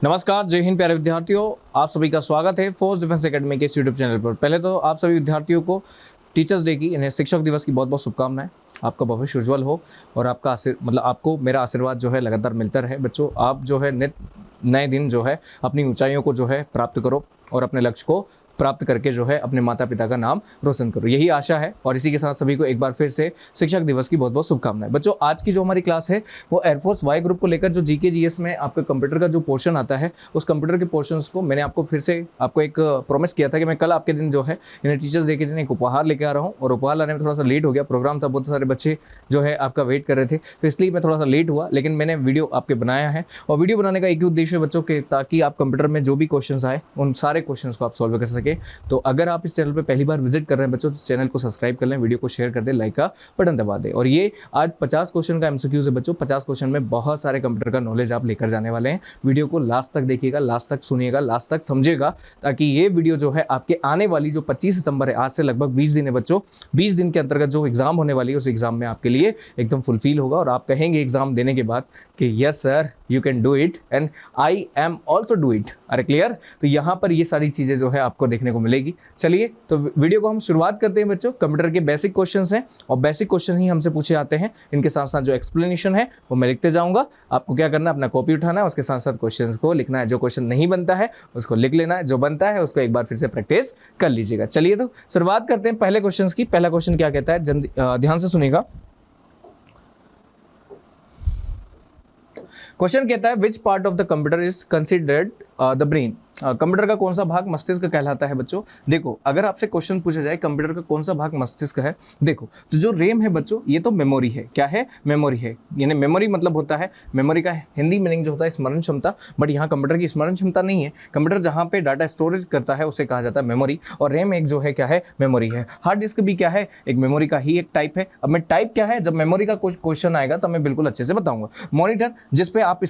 नमस्कार, जय हिंद प्यारे विद्यार्थियों। आप सभी का स्वागत है फोर्स डिफेंस एकेडमी के इस यूट्यूब चैनल पर। पहले तो आप सभी विद्यार्थियों को टीचर्स डे की यानी शिक्षक दिवस की बहुत बहुत शुभकामनाएं। आपका भविष्य उज्जवल हो और आपका आपको मेरा आशीर्वाद जो है लगातार मिलता रहे। बच्चों, आप जो है नए दिन जो है अपनी ऊंचाइयों को जो है प्राप्त करो और अपने लक्ष्य को प्राप्त करके जो है अपने माता पिता का नाम रोशन करो, यही आशा है। और इसी के साथ सभी को एक बार फिर से शिक्षक दिवस की बहुत बहुत शुभकामनाएं। बच्चों, आज की जो हमारी क्लास है वो एयरफोर्स वाई ग्रुप को लेकर जो जीके जीएस में आपके कंप्यूटर का जो पोर्शन आता है, उस कंप्यूटर के पोर्शंस को मैंने आपको फिर से आपको एक प्रॉमिस किया था कि मैं कल आपके दिन जो है इन्हें टीचर्स डे के दिन एक उपहार लेकर आ रहा हूँ। और उपहार लाने में थोड़ा सा लेट हो गया, प्रोग्राम था, बहुत सारे बच्चे जो है आपका वेट कर रहे थे, तो इसलिए मैं थोड़ा सा लेट हुआ। लेकिन मैंने वीडियो आपके बनाया है और वीडियो बनाने का एक ही उद्देश्य है बच्चों के, ताकि आप कंप्यूटर में जो भी क्वेश्चन आए उन सारे क्वेश्चन को आप सॉल्व कर सके। तो अगर आप इस चैनल पे पहली बार विजिट कर रहे हैं बच्चों, तो चैनल को सब्सक्राइब कर लें, वीडियो को शेयर कर दें, लाइक का बटन दबा दें। और ये आज 50 क्वेश्चन का एमसीक्यूज है बच्चों। 50 क्वेश्चन में बहुत सारे कंप्यूटर का नॉलेज आप लेकर जाने वाले हैं। वीडियो को लास्ट तक देखिएगा, लास्ट तक सुनिएगा, लास्ट तक समझिएगा, ताकि ये वीडियो जो है आपके आने वाली जो 25 सितंबर है, आज से लगभग 20 दिन है बच्चों, 20 दिन के अंतर्गत जो एग्जाम होने वाली है उस एग्जाम में आपके लिए एकदम फुलफिल होगा। और आप कहेंगे एग्जाम देने के बाद कि yes sir, you can do it and I am also do it. अरे क्लियर? तो यहाँ पर ये सारी चीज़ें जो है आपको देखने को मिलेगी। चलिए तो वीडियो को हम शुरुआत करते हैं बच्चों। कंप्यूटर के बेसिक क्वेश्चंस हैं और बेसिक क्वेश्चन ही हमसे पूछे जाते हैं। इनके साथ साथ जो एक्सप्लेनेशन है वो मैं लिखते जाऊंगा। आपको क्या करना है, अपना कॉपी उठाना है, उसके साथ साथ क्वेश्चंस को लिखना है। जो क्वेश्चन नहीं बनता है उसको लिख लेना है, जो बनता है उसको एक बार फिर से प्रैक्टिस कर लीजिएगा। चलिए तो शुरुआत करते हैं पहले क्वेश्चन की। पहला क्वेश्चन क्या कहता है, ध्यान से सुनिएगा। क्वेश्चन कहता है which part of the computer is considered the brain. Computer का कौन सा भाग मस्तिष्क कहलाता है बच्चों। देखो, अगर आपसे क्वेश्चन पूछा जाए कंप्यूटर का कौन सा भाग मस्तिष्क है, देखो तो जो रैम है बच्चों, ये तो मेमोरी है। क्या है? मेमोरी है। यानी मेमोरी मतलब होता है, मेमोरी का हिंदी मीनिंग जो होता है स्मरण क्षमता। बट यहाँ कंप्यूटर की स्मरण क्षमता नहीं है। कंप्यूटर जहाँ पे डाटा स्टोरेज करता है उसे कहा जाता है मेमोरी। और रैम एक जो है क्या है, मेमोरी है। हार्ड डिस्क भी क्या है, एक मेमोरी का ही एक टाइप है। अब मैं टाइप क्या है, जब मेमोरी का क्वेश्चन आएगा तो मैं बिल्कुल अच्छे से बताऊंगा। मॉनिटर, जिसपे आप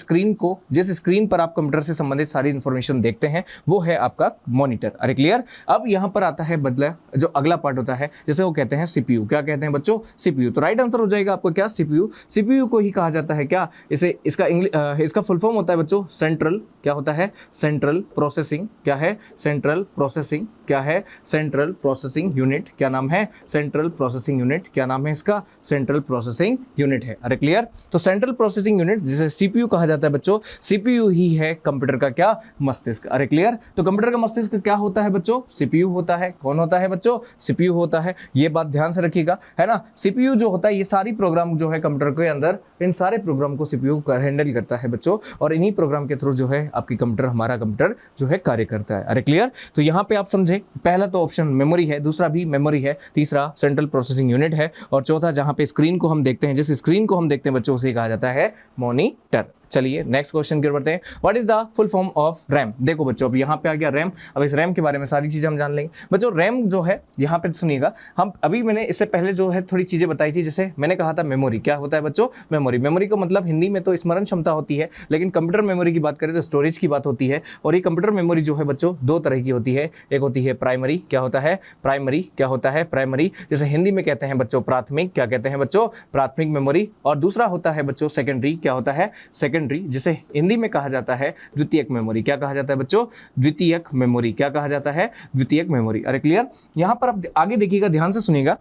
जिस स्क्रीन पर आप कंप्यूटर से संबंधित सारी इंफॉर्मेशन देखते हैं, वो है आपका मॉनिटर। अरे क्लियर? अब यहाँ पर आता है बदला जो अगला पार्ट होता है, जैसे वो कहते हैं सीपीयू। क्या कहते हैं बच्चों? सीपीयू। तो राइट आंसर हो जाएगा आपको क्या, सीपीयू। सीपीयू को ही कहा जाता है क्या, इसका फुल फॉर्म होता है बच्चों सेंट्रल, क्या होता है, सेंट्रल प्रोसेसिंग। क्या है? Central processing. क्या है? Central processing unit. क्या नाम है? Central processing unit. क्या नाम है इसका? सेंट्रल प्रोसेसिंग यूनिट है। अरे क्लियर? तो सेंट्रल प्रोसेसिंग यूनिट जिसे सीपीयू कहा जाता है बच्चों, सीपीयू ही है कंप्यूटर का क्या, मस्तिष्क। अरे क्लियर? तो कंप्यूटर का मस्तिष्क क्या होता है बच्चों? सीपीयू होता है। कौन होता है बच्चों? सीपीयू होता है। ये बात ध्यान से रखिएगा, है ना। सीपीयू जो होता है, ये सारी प्रोग्राम जो है कंप्यूटर के अंदर, इन सारे प्रोग्राम को सीपीयू हैंडल करता है बच्चों। और इन्हीं प्रोग्राम के थ्रू जो है आपकी कंप्यूटर, हमारा कंप्यूटर जो है कार्य करता है। अरे क्लियर? तो यहाँ पे आप समझे, पहला तो ऑप्शन मेमोरी है, दूसरा भी मेमोरी है, तीसरा सेंट्रल प्रोसेसिंग यूनिट है, और चौथा जहाँ पे स्क्रीन को हम देखते हैं, जिस स्क्रीन को हम देखते हैं बच्चों, उसे कहा जाता है मॉनिटर। चलिए नेक्स्ट क्वेश्चन की ओर बढ़ते हैं। What is the full form of RAM. देखो बच्चों, अब यहाँ पे आ गया रैम। अब इस रैम के बारे में सारी चीजें हम जान लेंगे बच्चों। रैम जो है, यहाँ पे सुनिएगा, हम अभी मैंने इससे पहले जो है थोड़ी चीजें बताई थी। जैसे मैंने कहा था मेमोरी, क्या होता है बच्चों, मेमोरी। मेमोरी का मतलब हिंदी में तो स्मरण क्षमता होती है, लेकिन कंप्यूटर मेमोरी की बात करें तो स्टोरेज की बात होती है। और ये कंप्यूटर मेमोरी जो है बच्चों, दो तरह की होती है। एक होती है प्राइमरी। क्या होता है? प्राइमरी। क्या होता है? प्राइमरी। जैसे हिंदी में कहते हैं बच्चों प्राथमिक। क्या कहते हैं बच्चों? प्राथमिक मेमोरी। और दूसरा होता है बच्चों सेकेंडरी। क्या होता है? सेकेंडरी, जिसे हिंदी में कहा जाता है द्वितीयक मेमोरी। क्या कहा जाता है बच्चों? द्वितीयक मेमोरी। क्या कहा जाता है? द्वितीयक मेमोरी। अरे क्लियर? यहां पर आप आगे देखिएगा, ध्यान से सुनिएगा।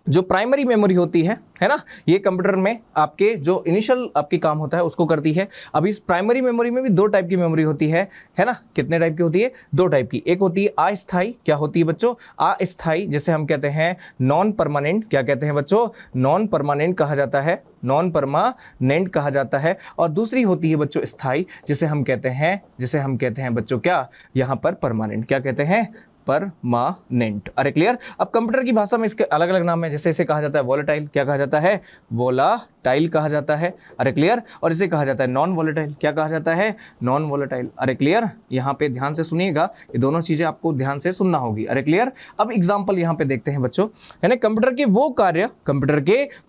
जो प्राइमरी मेमोरी होती है ना, ये कंप्यूटर में आपके जो इनिशियल आपके काम होता है उसको करती है। अब इस प्राइमरी मेमोरी में भी दो टाइप की मेमोरी होती है ना। कितने टाइप की होती है? दो टाइप की। एक होती है अस्थाई। क्या होती है बच्चों? अस्थाई, जिसे हम कहते हैं नॉन परमानेंट। क्या कहते हैं बच्चों? नॉन परमानेंट कहा जाता है, नॉन परमानेंट कहा जाता है। और दूसरी होती है बच्चों स्थाई, जिसे हम कहते हैं बच्चों क्या, यहाँ पर परमानेंट। क्या कहते हैं? परमानेंट। अरे क्लियर? अब कंप्यूटर की भाषा में इसके अलग अलग नाम है। जैसे इसे कहा जाता है वोलेटाइल। क्या कहा जाता है? वोलाटाइल कहा जाता है। अरे क्लियर? और इसे कहा जाता है नॉन वोलेटाइल। क्या कहा जाता है? Non volatile. अरे क्लियर? यहाँ पे ध्यान से सुनिएगा, ये दोनों चीजें आपको ध्यान से सुनना होगी। अरे क्लियर? अब एग्जाम्पल यहाँ पे देखते हैं बच्चों, यानी कंप्यूटर के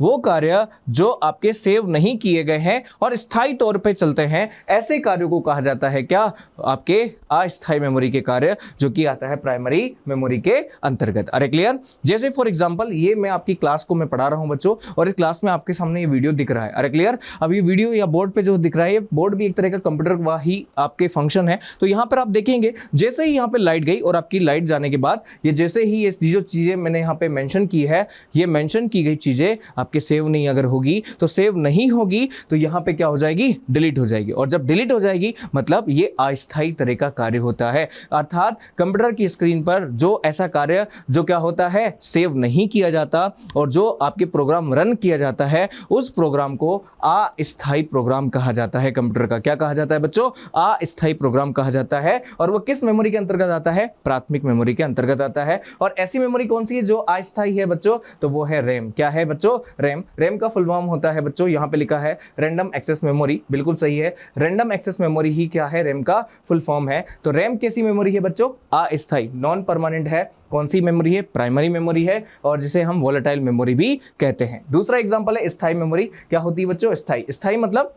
वो कार्य जो आपके सेव नहीं किए गए हैं और स्थायी तौर पे चलते हैं, ऐसे कार्यों को कहा जाता है क्या, आपके अस्थायी मेमोरी के कार्य, जो कि आता है प्राइमरी प्राइमरी मेमोरी के अंतर्गत। अरे क्लियर? जैसे फॉर एग्जांपल ये मैं आपकी क्लास को मैं पढ़ा रहा हूं बच्चों, और इस क्लास में आपके सामने ये वीडियो दिख रहा है। अरे क्लियर? अब ये वीडियो या बोर्ड पे जो दिख रहा है, ये बोर्ड भी एक तरह का कंप्यूटर का ही आपके फंक्शन है। तो यहाँ पर आप देखेंगे जैसे ही यहाँ पे लाइट गई और आपकी लाइट जाने के बाद ये जैसे ही ये जो चीजें मैंने यहाँ पे मेंशन की है, ये मेंशन की गई चीजें आपके सेव नहीं अगर होगी तो सेव नहीं होगी तो यहाँ पे क्या हो जाएगी? डिलीट हो जाएगी। और जब डिलीट हो जाएगी मतलब ये अस्थायी तरह का कार्य होता है। अर्थात कंप्यूटर की स्क्रीन पर जो ऐसा कार्य जो क्या होता है, सेव नहीं किया जाता, और जो आपके प्रोग्राम रन किया जाता है उस प्रोग्राम को अस्थायी प्रोग्राम कहा जाता है। कंप्यूटर का क्या कहा जाता है बच्चों? अस्थायी प्रोग्राम कहा जाता है। और वो किस मेमोरी के अंतर्गत आता है? प्राथमिक मेमोरी के अंतर्गत आता है। और ऐसी मेमोरी कौन सी है जो अस्थायी है बच्चों? तो वो है रैम। क्या है बच्चों? रैम। रैम का फुल फॉर्म होता है बच्चों, यहाँ पे लिखा है रैंडम एक्सेस मेमोरी। बिल्कुल सही है, रैंडम एक्सेस मेमोरी ही क्या है? रैम का फुल फॉर्म है। तो रैम कैसी मेमोरी है बच्चों? अस्थायी, नॉन परमानेंट है। कौन सी मेमोरी है? प्राइमरी मेमोरी है, और जिसे हम वोलेटाइल मेमोरी भी कहते हैं। दूसरा एग्जांपल है स्थायी मेमोरी। क्या होती है बच्चों? स्थायी। स्थायी मतलब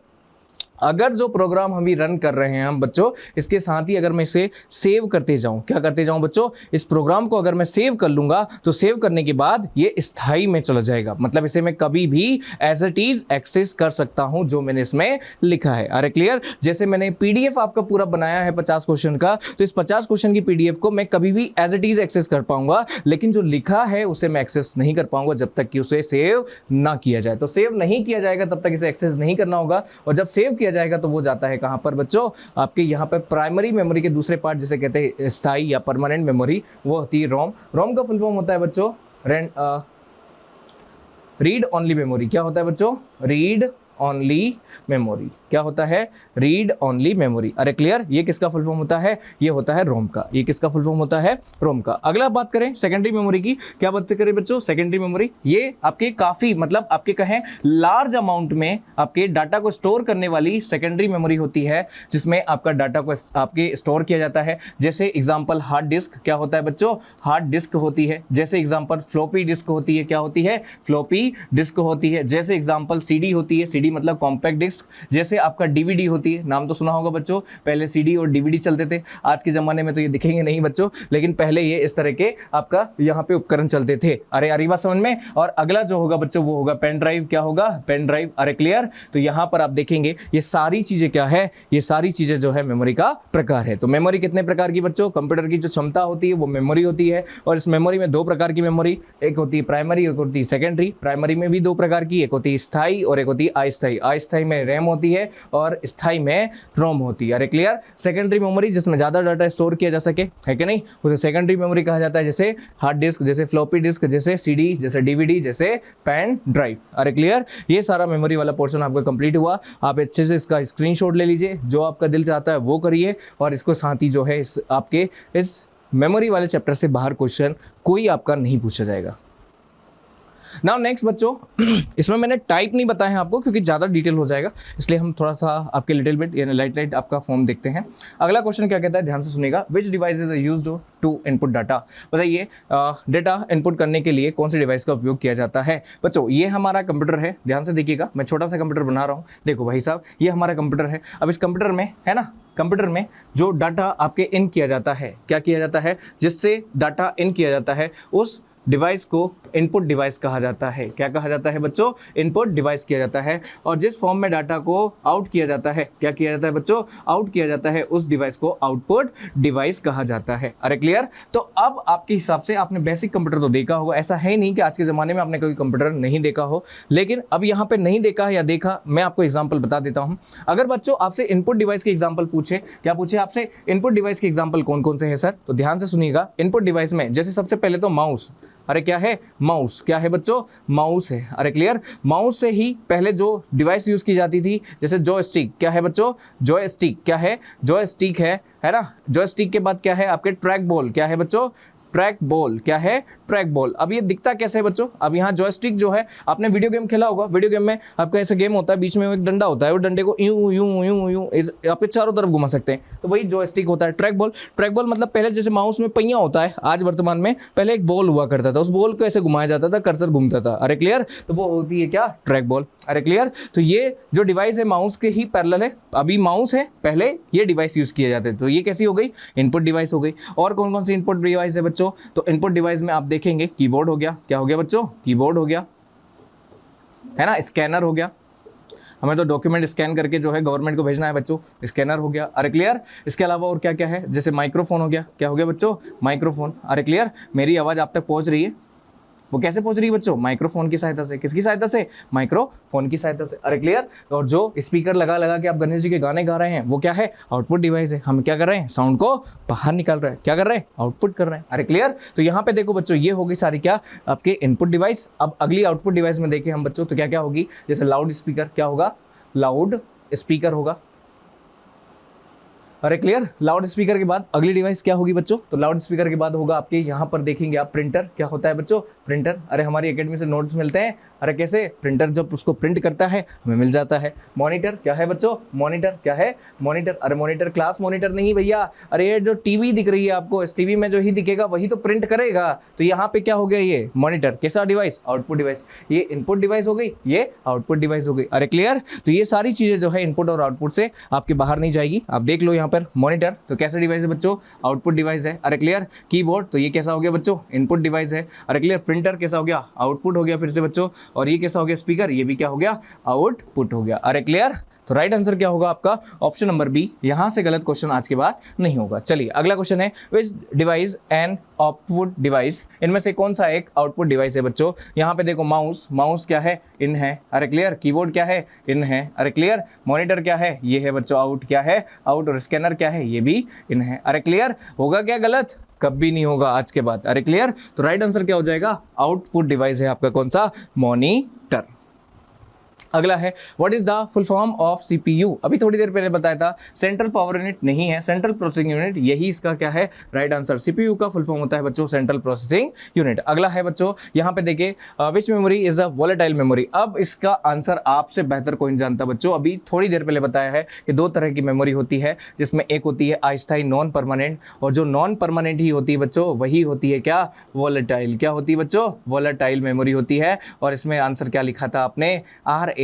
अगर जो प्रोग्राम हम भी रन कर रहे हैं हम बच्चों, इसके साथ ही अगर मैं इसे सेव करते जाऊं, क्या करते जाऊं बच्चों? इस प्रोग्राम को अगर मैं सेव कर लूंगा तो सेव करने के बाद ये स्थायी में चला जाएगा। मतलब इसे मैं कभी भी एज इट इज एक्सेस कर सकता हूं जो मैंने इसमें लिखा है। अरे क्लियर? जैसे मैंने पीडीएफ आपका पूरा बनाया है 50 क्वेश्चन का, तो इस 50 क्वेश्चन की पीडीएफ को मैं कभी भी एज इट इज एक्सेस कर पाऊंगा, लेकिन जो लिखा है उसे मैं एक्सेस नहीं कर पाऊंगा जब तक कि उसे सेव ना किया जाए। तो सेव नहीं किया जाएगा तब तक इसे एक्सेस नहीं करना होगा, और जब सेव किया जाएगा तो वो जाता है कहां पर बच्चों? आपके यहां पर प्राइमरी मेमोरी के दूसरे पार्ट जिसे कहते हैं स्थायी या परमानेंट मेमोरी, वो होती है रोम। रोम का फुल फॉर्म होता है बच्चों रीड ओनली मेमोरी। क्या होता है बच्चों? Read only memory. क्या होता है? Read only memory. अरे क्लियर? ये किसका फुल फॉर्म होता है? ये होता है रोम का। ये किसका फुल फॉर्म होता है? रोम का। अगला बात करें सेकेंडरी मेमोरी की। क्या बात करें बच्चों? सेकेंडरी मेमोरी ये आपके काफी मतलब आपके कहें लार्ज अमाउंट में आपके डाटा को स्टोर करने वाली सेकेंडरी मेमोरी होती है, जिसमें आपका डाटा को आपके स्टोर किया जाता है। जैसे एग्जाम्पल हार्ड डिस्क। क्या होता है बच्चों? हार्ड डिस्क होती है। जैसे एग्जाम्पल फ्लॉपी डिस्क होती है। क्या होती है? फ्लॉपी डिस्क होती है। जैसे एग्जाम्पल सीडी होती है। सीडी मतलब कॉम्पैक्ट डिस्क। जैसे आपका डीवीडी होती है, नाम तो सुना होगा बच्चों, पहले सीडी और डीवीडी चलते थे। आज के जमाने में तो ये दिखेंगे नहीं बच्चों, लेकिन पहले ये इस तरह के आपका यहाँ पे उपकरण चलते थे। अरे अरे बात समझ में? और अगला जो होगा बच्चों वो होगा पेन ड्राइव। क्या होगा? Pen drive. अरे क्लियर? तो यहाँ पर आप देखेंगे ये सारी चीजें क्या है? ये सारी चीजें जो है मेमोरी का प्रकार है। तो मेमोरी कितने प्रकार की बच्चों? कंप्यूटर की जो क्षमता होती है वो मेमोरी होती है, और इस मेमोरी में दो प्रकार की मेमोरी, एक होती है प्राइमरी, एक होती है सेकेंडरी। प्राइमरी में भी दो प्रकार की, एक होती है स्थायी और एक होती है अस्थायी। अस्थायी में रैम होती है और स्थायी में रोम होती है। अरे क्लियर? सेकेंडरी मेमोरी जिसमें ज्यादा डाटा स्टोर किया जा सके, है कि नहीं, उसे सेकेंडरी मेमोरी कहा जाता है। जैसे हार्ड डिस्क, जैसे फ्लॉपी डिस्क, जैसे सीडी, जैसे डीवीडी, जैसे पेन ड्राइव। अरे क्लियर? ये सारा मेमोरी वाला पोर्शन आपका कंप्लीट हुआ। आप अच्छे से इसका स्क्रीनशॉट ले लीजिए, जो आपका दिल चाहता है वो करिए, और इसको साथ ही जो है आपके इस मेमोरी वाले चैप्टर से बाहर क्वेश्चन कोई आपका नहीं पूछा जाएगा। नाउ नेक्स्ट बच्चों, इसमें मैंने टाइप नहीं बताए हैं आपको क्योंकि ज़्यादा डिटेल हो जाएगा, इसलिए हम थोड़ा सा आपके लिटिल बिट यानी लाइट आपका फॉर्म देखते हैं। अगला क्वेश्चन क्या कहता है, ध्यान से सुनिएगा। Which device is used to input data. बताइए डेटा इनपुट करने के लिए कौन सी डिवाइस का उपयोग किया जाता है। बच्चों ये हमारा कंप्यूटर है, ध्यान से देखिएगा, मैं छोटा सा कंप्यूटर बना रहा हूँ। देखो भाई साहब, ये हमारा कंप्यूटर है। अब इस कंप्यूटर में है ना, कंप्यूटर में जो डाटा आपके इन किया जाता है, क्या किया जाता है, जिससे डाटा इन किया जाता है उस डिवाइस को इनपुट डिवाइस कहा जाता है। क्या कहा जाता है बच्चों? इनपुट डिवाइस किया जाता है। और जिस फॉर्म में डाटा को आउट किया जाता है, क्या किया जाता है बच्चों? आउट किया जाता है, उस डिवाइस को आउटपुट डिवाइस कहा जाता है। अरे क्लियर? तो अब आपके हिसाब से आपने बेसिक कंप्यूटर तो देखा होगा, ऐसा है नहीं कि आज के ज़माने में आपने कोई कंप्यूटर नहीं देखा हो, लेकिन अब यहाँ पे नहीं देखा या देखा, मैं आपको एग्जाम्पल बता देता हूँ। अगर बच्चों आपसे इनपुट डिवाइस के एग्जाम्पल पूछे, क्या पूछे आपसे? इनपुट डिवाइस के एग्जाम्पल कौन कौन से हैं सर? तो ध्यान से सुनिएगा। इनपुट डिवाइस में जैसे सबसे पहले तो माउस। अरे क्या है? माउस। क्या है बच्चों? माउस है। अरे क्लियर? माउस से ही पहले जो डिवाइस यूज की जाती थी, जैसे जॉयस्टिक। क्या है बच्चों? जॉयस्टिक। क्या है? जॉयस्टिक है ना। जॉयस्टिक के बाद क्या है आपके? Track ball. क्या है बच्चों? Track ball. क्या है? Track ball. अब ये दिखता कैसे है बच्चों, अब यहाँ जॉयस्टिक जो है, आपने वीडियो गेम खेला होगा, वीडियो गेम में आपका ऐसा गेम होता है, बीच में एक डंडा होता है, वो डंडे को यूं यूं यूं यूं आपके चारों तरफ घुमा सकते हैं, तो वही जॉयस्टिक होता है। ट्रैक बॉल, ट्रैक बॉल मतलब पहले जैसे माउस में पहिया होता है, आज वर्तमान में, पहले एक बॉल हुआ करता था, उस बॉल को ऐसे घुमाया जाता था, कर्सर घूमता था, अरे क्लियर, तो वो होती है क्या, ट्रैक बॉल, अरे क्लियर। तो ये जो डिवाइस है माउस के ही पैरेलल है, अभी माउस है, पहले ये डिवाइस यूज किए जाते थे, तो ये कैसी हो गई, इनपुट डिवाइस हो गई। और कौन कौन सी इनपुट डिवाइस है बच्चों, तो इनपुट डिवाइस में आप देखेंगे कीबोर्ड हो गया, क्या हो गया बच्चों, कीबोर्ड हो गया, है ना, स्कैनर हो गया, हमें तो डॉक्यूमेंट स्कैन करके जो है गवर्नमेंट को भेजना है बच्चों, स्कैनर हो गया, अरे क्लियर। इसके अलावा और क्या क्या है, जैसे माइक्रोफोन हो गया, क्या हो गया बच्चों, माइक्रोफोन, अरे क्लियर। मेरी आवाज़ आप तक पहुंच रही है, वो कैसे पहुंच रही है बच्चों, माइक्रोफोन की सहायता से, किसकी सहायता से, माइक्रोफोन की सहायता से, अरे क्लियर। और जो स्पीकर लगा लगा के आप गणेश जी के गाने गा रहे हैं, वो क्या है, आउटपुट डिवाइस है, हम क्या कर रहे हैं, साउंड को बाहर निकाल रहे हैं, क्या कर रहे हैं, आउटपुट कर रहे हैं, अरे क्लियर। तो यहाँ पे देखो बच्चों, ये होगी सारी क्या, आपके इनपुट डिवाइस। अब अगली आउटपुट डिवाइस में देखें हम बच्चों, तो क्या क्या होगी, जैसे लाउड स्पीकर, क्या होगा, लाउड स्पीकर होगा, अरे क्लियर। लाउड स्पीकर के बाद अगली डिवाइस क्या होगी बच्चों, तो लाउड स्पीकर के बाद होगा आपके यहाँ पर देखेंगे आप प्रिंटर, क्या होता है बच्चों, प्रिंटर। अरे हमारी एकेडमी से नोट्स मिलते हैं, अरे कैसे, प्रिंटर जब उसको प्रिंट करता है हमें मिल जाता है। मॉनिटर क्या है बच्चों, मॉनिटर क्या है, मॉनिटर, अरे मॉनिटर क्लास मॉनिटर नहीं भैया, अरे ये जो टीवी दिख रही है आपको, इस टीवी में जो ही दिखेगा वही तो प्रिंट करेगा, तो यहाँ पे क्या हो गया, ये मॉनिटर, कैसा डिवाइस, आउटपुट डिवाइस। ये इनपुट डिवाइस हो गई, ये आउटपुट डिवाइस हो गई, अरे क्लियर। तो ये सारी चीजें जो है इनपुट और आउटपुट से आपके बाहर नहीं जाएगी। आप देख लो यहाँ पर मॉनिटर, तो कैसा डिवाइस है बच्चों, आउटपुट डिवाइस है, अरे क्लियर। कीबोर्ड, तो ये कैसा हो गया बच्चों, इनपुट डिवाइस है, अरे क्लियर। प्रिंटर कैसा हो गया, आउटपुट हो गया फिर से बच्चों। और ये कैसा हो गया, स्पीकर, ये भी क्या हो गया, आउटपुट हो गया, अरे क्लियर। तो राइट आंसर क्या होगा आपका, ऑप्शन नंबर बी। यहां से गलत क्वेश्चन आज के बाद नहीं होगा। चलिए अगला क्वेश्चन है, विच डिवाइस एंड आउटपुट डिवाइस, इनमें से कौन सा एक आउटपुट डिवाइस है बच्चों। यहाँ पे देखो माउस, माउस क्या है, इन है, अरे क्लियर। कीबोर्ड क्या है, इन है, अरे क्लियर। मॉनिटर क्या है, ये है बच्चों, आउट क्या है, आउट। और स्कैनर क्या है, ये भी इन है, अरे क्लियर। होगा क्या गलत, कभी नहीं होगा आज के बाद, अरे क्लियर। तो राइट आंसर क्या हो जाएगा, आउटपुट डिवाइस है आपका कौन सा, मॉनिटर। अगला है, what is the full form of CPU. अभी थोड़ी देर पहले बताया था, सेंट्रल पावर यूनिट नहीं है, सेंट्रल प्रोसेसिंग यूनिट, यही इसका क्या है, राइट आंसर। सीपीयू का फुल फॉर्म होता है बच्चों, सेंट्रल प्रोसेसिंग यूनिट। अगला है बच्चों, यहाँ पे देखिए, which memory is a volatile memory. अब इसका आंसर आपसे बेहतर कोई नहीं जानता बच्चों। अभी थोड़ी देर पहले बताया है कि दो तरह की मेमोरी होती है, जिसमें एक होती है अस्थायी नॉन परमानेंट, और जो नॉन परमानेंट ही होती है बच्चों वही होती है क्या, वोलेटाइल। क्या होती है बच्चों, वोलेटाइल मेमोरी होती है। और इसमें आंसर क्या लिखा था आपने,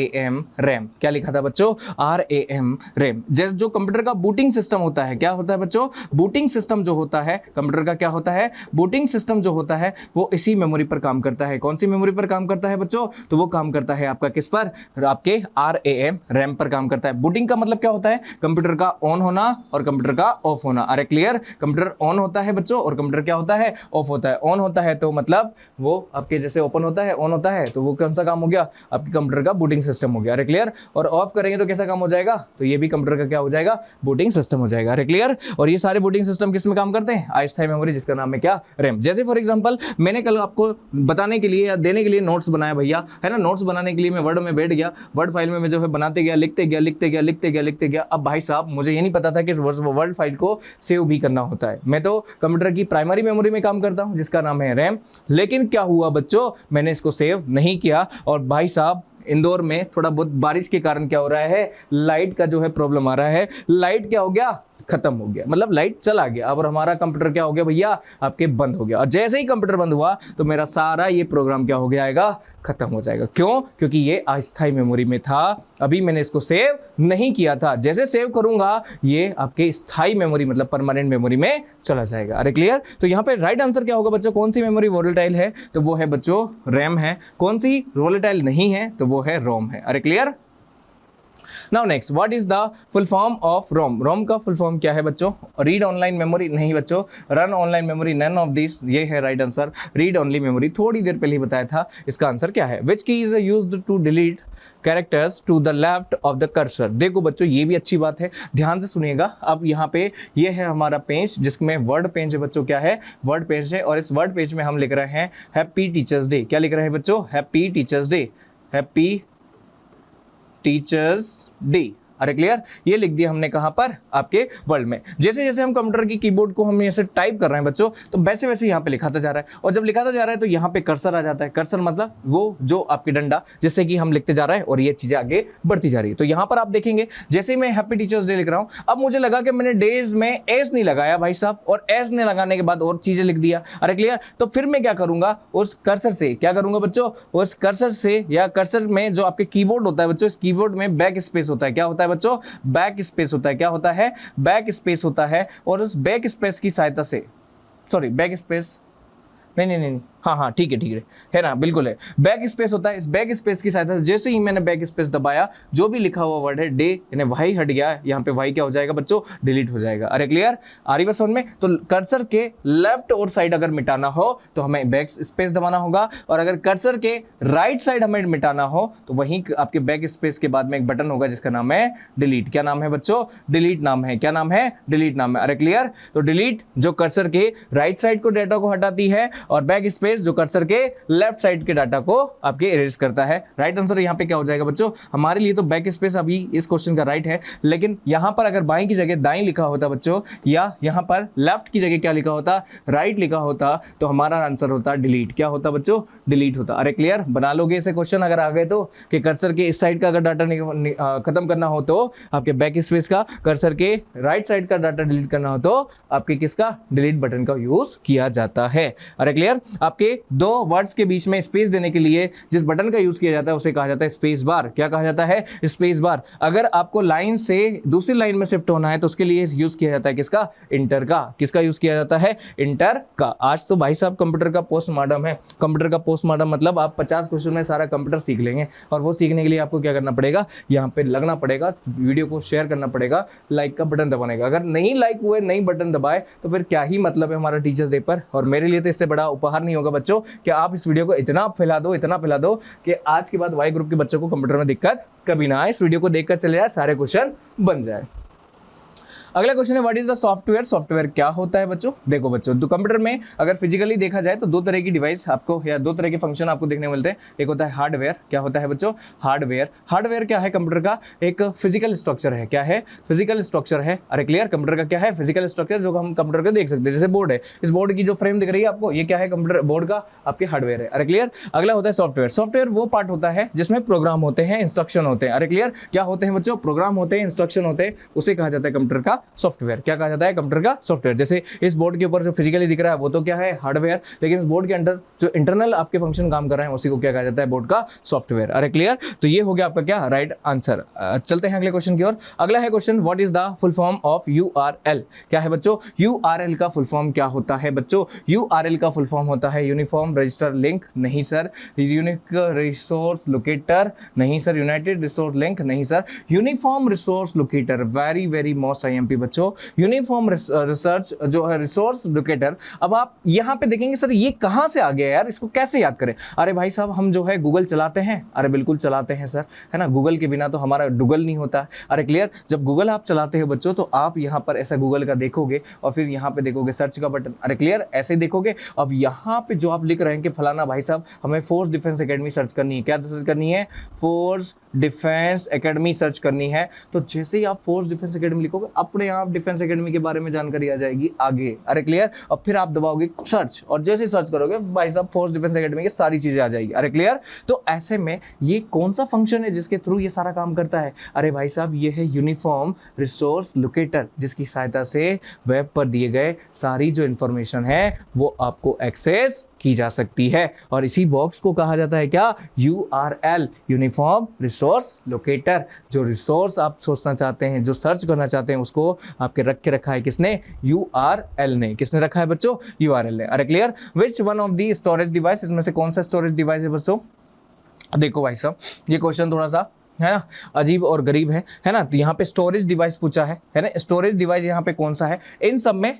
RAM, रैम। क्या लिखा था बच्चों, RAM, रैम। जैसे जो कंप्यूटर का बूटिंग सिस्टम होता है, क्या होता है बच्चों, बूटिंग सिस्टम जो होता है कंप्यूटर का, क्या होता है, बूटिंग सिस्टम जो होता है वो इसी मेमोरी पर काम करता है। कौन सी मेमोरी पर काम करता है बच्चों, तो वो काम करता है आपका किस पर, आपके RAM, रैम पर काम करता है। बूटिंग का मतलब क्या होता है, कंप्यूटर का ऑन होना और कंप्यूटर का ऑफ होना, अरे क्लियर। कंप्यूटर ऑन होता है बच्चों और कंप्यूटर क्या होता है, ऑफ होता है। ऑन होता है तो मतलब वो आपके जैसे ओपन होता है, ऑन होता है, तो वो कौन सा काम हो गया, आपके कंप्यूटर का बूटिंग सिस्टम हो गया, अरे क्लियर। और ऑफ करेंगे तो कैसा काम हो जाएगा, तो ये भी कंप्यूटर का क्या हो जाएगा, बूटिंग सिस्टम हो जाएगा, अरे क्लियर। और ये सारे बूटिंग सिस्टम किस में काम करते हैं, अस्थायी मेमोरी, जिसका नाम है क्या, रैम। जैसे फॉर एग्जांपल मैंने कल आपको बताने के लिए या देने के लिए नोट्स बनाया भैया, है ना। नोट्स बनाने के लिए मैं वर्ड में बैठ गया, वर्ड फाइल में मैं जो है बनाते गया, लिखते गया लिखते गया लिखते गया लिखते गया। अब भाई साहब मुझे ये नहीं पता था कि वर्ड फाइल को सेव भी करना होता है। मैं तो कंप्यूटर की प्राइमरी मेमोरी में काम करता हूँ जिसका नाम है रैम। लेकिन क्या हुआ बच्चों, मैंने इसको सेव नहीं किया। और भाई साहब इंदौर में थोड़ा बहुत बारिश के कारण क्या हो रहा है, लाइट का जो है प्रॉब्लम आ रहा है। लाइट क्या हो गया, खत्म हो गया, मतलब लाइट चला गया। अब हमारा कंप्यूटर क्या हो गया भैया, आपके बंद हो गया। और जैसे ही कंप्यूटर बंद हुआ तो मेरा सारा ये प्रोग्राम क्या हो गया, खत्म हो जाएगा। क्यों, क्योंकि ये अस्थायी मेमोरी में था, अभी मैंने इसको सेव नहीं किया था। जैसे सेव करूंगा ये आपके स्थायी मेमोरी मतलब परमानेंट मेमोरी में चला जाएगा, अरे क्लियर। तो यहाँ पे राइट आंसर क्या होगा बच्चों, कौन सी मेमोरी वोलेटाइल है, तो वो है बच्चों रैम है। कौन सी वोलेटाइल नहीं है, तो वो है रोम है, अरे clear. Now next, what is the full form of ROM. ROM का फुल फॉर्म क्या है बच्चों, रीड ऑनलाइन मेमोरी नहीं बच्चों, run online memory, none of this, ये है right answer. Read only memory थोड़ी देर पहले ही बताया था, इसका आंसर क्या है। Which key is used to delete characters to the left of the cursor. देखो बच्चों ये भी अच्छी बात है, ध्यान से सुनिएगा। अब यहाँ पे ये है हमारा पेज जिसमें वर्ड पेज है बच्चों, क्या है, वर्ड पेज है। और इस वर्ड पेज में हम लिख रहे हैं हैप्पी टीचर्स डे। क्या लिख रहे हैं बच्चों, happy teachers day, happy teachers day, अरे क्लियर, ये लिख दिया हमने कहाँ पर, आपके वर्ल्ड में। जैसे जैसे हम कंप्यूटर की कीबोर्ड को हम ऐसे टाइप कर रहे हैं बच्चों, तो वैसे वैसे यहाँ पे लिखाता जा रहा है, और जब लिखाता जा रहा है तो यहाँ पे कर्सर आ जाता है। कर्सर मतलब वो जो आपकी डंडा जिससे कि हम लिखते जा रहे हैं और ये चीजें आगे बढ़ती जा रही है। तो यहाँ पर आप देखेंगे जैसे ही मैं हैप्पी टीचर्स डे लिख रहा हूँ, अब मुझे लगा कि मैंने डेज में एस नहीं लगाया भाई साहब, और एस ने लगाने के बाद और चीजें लिख दिया। अरे क्लियर, तो फिर मैं क्या करूंगा, उस कर्सर से क्या करूंगा बच्चों, उस कर्सर से या कर्सर में जो आपके कीबोर्ड होता है बच्चों, इस कीबोर्ड में बैक स्पेस होता है। क्या होता है बच्चों, बैक स्पेस होता है। क्या होता है, बैक स्पेस होता है। और उस बैक स्पेस की सहायता से, सॉरी बैक स्पेस नहीं, हाँ ठीक है ना, बिल्कुल है, बैक स्पेस होता है। इस बैक स्पेस की सहायता से जैसे ही मैंने बैक स्पेस दबाया, जो भी लिखा हुआ वर्ड है डे, यानी वाई हट गया, यहाँ पे वाई क्या हो जाएगा बच्चों, डिलीट हो जाएगा। अरे क्लियर, आ रही बात समझ में। तो कर्सर के लेफ्ट और साइड अगर मिटाना हो तो हमें बैक स्पेस दबाना होगा, और अगर कर्सर के राइट साइड हमें मिटाना हो तो वहीं आपके बैक स्पेस के बाद में एक बटन होगा जिसका नाम है डिलीट। क्या नाम है बच्चों, डिलीट नाम है। क्या नाम है, डिलीट नाम है। अरे क्लियर, तो डिलीट जो कर्सर के राइट साइड को डाटा को हटाती है, और बैक स्पेस जो कर्सर के लेफ्ट साइड के डाटा को आपके इरेज करता है। राइट आंसर यहाँ पे क्या हो जाएगा बच्चों, हमारे लिए तो बैक स्पेस अभी इस क्वेश्चन का राइट है, लेकिन यहाँ पर अगर बाई की जगह दाई लिखा होता बच्चों, या यहाँ पर लेफ्ट की जगह क्या लिखा होता, राइट लिखा होता, तो हमारा आंसर होता डिलीट। क्या होता बच्चों, डिलीट होता। अरे क्लियर, बना लोगे ऐसे क्वेश्चन अगर आ गए तो, कि कर्सर के इस साइड का अगर डाटा खत्म करना हो तो आपके बैक स्पेस का, कर्सर के राइट साइड का डाटा डिलीट करना हो तो आपके किसका, डिलीट बटन का यूज किया जाता है। अरे क्लियर, आपके दो वर्ड्स के बीच में स्पेस देने के लिए जिस बटन का यूज किया जाता है उसे कहा जाता है स्पेस बार। क्या कहा जाता है, स्पेस बार। अगर आपको लाइन से दूसरी लाइन में शिफ्ट होना है तो उसके लिए यूज किया जाता है किसका, इंटर का। किसका यूज किया जाता है, इंटर का। आज तो भाई साहब कंप्यूटर का पोस्टमार्टम है। कंप्यूटर का पोस्टमार्टम मतलब आप 50 क्वेश्चन में सारा कंप्यूटर सीख लेंगे, और वो सीखने के लिए आपको क्या करना पड़ेगा, यहाँ पे लगना पड़ेगा, वीडियो को शेयर करना पड़ेगा, लाइक का बटन दबाने का। अगर नहीं लाइक हुए, नहीं बटन दबाए, तो फिर क्या ही मतलब है हमारा टीचर्स डे पर। और मेरे लिए तो इससे बड़ा उपहार नहीं होगा बच्चों कि आप इस वीडियो को इतना फैला दो कि आज के बाद वाई ग्रुप के बच्चों को कंप्यूटर में दिक्कत कभी ना आए। इस वीडियो को देखकर चले जाए, सारे क्वेश्चन बन जाए। अगला क्वेश्चन है what is the software. Software क्या होता है बच्चों, देखो बच्चों, तो कंप्यूटर में अगर फिजिकली देखा जाए तो दो तरह की डिवाइस आपको, या दो तरह के फंक्शन आपको देखने को मिलते हैं। एक होता है हार्डवेयर। क्या होता है बच्चों, हार्डवेयर। हार्डवेयर क्या है, कंप्यूटर का एक फिजिकल स्ट्रक्चर है। क्या है, फिजिकल स्ट्रक्चर है। अरे क्लियर, कंप्यूटर का क्या है, फिजिकल स्ट्रक्चर, जो हम कंप्यूटर का देख सकते हैं। जैसे बोर्ड है, इस बोर्ड की जो फ्रेम दिख रही है आपको, ये क्या है, कंप्यूटर बोर्ड का आपके हार्डवेयर है। अरे क्लियर। अगला होता है सॉफ्टवेयर। सॉफ्टवेयर वो पार्ट होता है जिसमें प्रोग्राम होते हैं, इंस्ट्रक्शन होते हैं। अरे क्लियर, क्या होते हैं बच्चों, प्रोग्राम होते हैं, इंस्ट्रक्शन होते हैं, उसे कहा जाता है कंप्यूटर का सॉफ्टवेयर। क्या कहा जाता है, कंप्यूटर का सॉफ्टवेयर। जैसे इस बोर्ड के ऊपर जो फिजिकली दिख रहा है वो तो क्या है, हार्डवेयर, लेकिन इस बोर्ड के अंदर जो इंटरनल आपके फंक्शन काम कर रहे हैं उसी को क्या कहा जाता है, बोर्ड का सॉफ्टवेयर। अरे क्लियर, तो ये हो गया आपका क्या, राइट आंसर। चलते हैं अगले क्वेश्चन की ओर। अगला है question what is the full form of URL. क्या है बच्चों, यूआरएल का फुल फॉर्म क्या होता है बच्चों, यूआरएल का फुल फॉर्म होता है यूनिफॉर्म रजिस्टर लिंक, नहीं सर। यूनिक रिसोर्स लोकेटर, नहीं सर। यूनाइटेड रिसोर्स लिंक, नहीं sir. Uniform resource locator, very very most IMP बच्चों, यूनिफॉर्म रिसर्च जो है रिसोर्स लोकेटर। अब आप यहाँ पे देखेंगे सर ये कहाँ से आ गया यार, इसको कैसे याद करें। अरे भाई साहब, हम जो है गूगल चलाते हैं। अरे बिल्कुल चलाते हैं सर, है ना। गूगल के बिना तो हमारा डूगल नहीं होता। अरे क्लियर, जब गूगल आप चलाते हो बच्चों तो आप यहाँ पर ऐसा गूगल का देखोगे और फिर यहाँ पे देखोगे सर्च का बटन। अरे क्लियर, ऐसे ही देखोगे। अब यहाँ पे जो आप लिख रहे हैं कि फलाना भाई साहब हमें फोर्स डिफेंस एकेडमी सर्च करनी है। क्या सर्च करनी है, फोर्स डिफेंस एकेडमी सर्च करनी है। तो जैसे ही आप फोर्स डिफेंस एकेडमी लिखोगे अपने आप डिफेंस एकेडमी के बारे में जानकारी आ जाएगी आगे। अरे क्लियर, और फिर आप दबाओगे सर्च, और जैसे ही सर्च करोगे भाई साहब फोर्स डिफेंस एकेडमी की सारी चीजें आ जाएगी। अरे क्लियर, तो ऐसे में ये कौन सा फंक्शन है जिसके थ्रू ये सारा काम करता है। अरे भाई साहब ये है यूनिफॉर्म रिसोर्स लोकेटर, जिसकी सहायता से वेब पर दिए गए सारी जो इंफॉर्मेशन है वो आपको एक्सेस की जा सकती है। और इसी बॉक्स को कहा जाता है क्या, URL, यूनिफॉर्म रिसोर्स लोकेटर। जो रिसोर्स आप सोचना चाहते हैं, जो सर्च करना चाहते हैं, उसको आपके रख के रखा है किसने, URL ने। किसने रखा है बच्चों, URL ने। अरे clear, which one of the storage device, इसमें से कौन सा स्टोरेज डिवाइस है बच्चों। देखो भाई साहब ये क्वेश्चन थोड़ा सा है ना अजीब और गरीब है ना। तो यहाँ पे स्टोरेज डिवाइस पूछा है ना। स्टोरेज डिवाइस यहाँ पे कौन सा है, इन सब में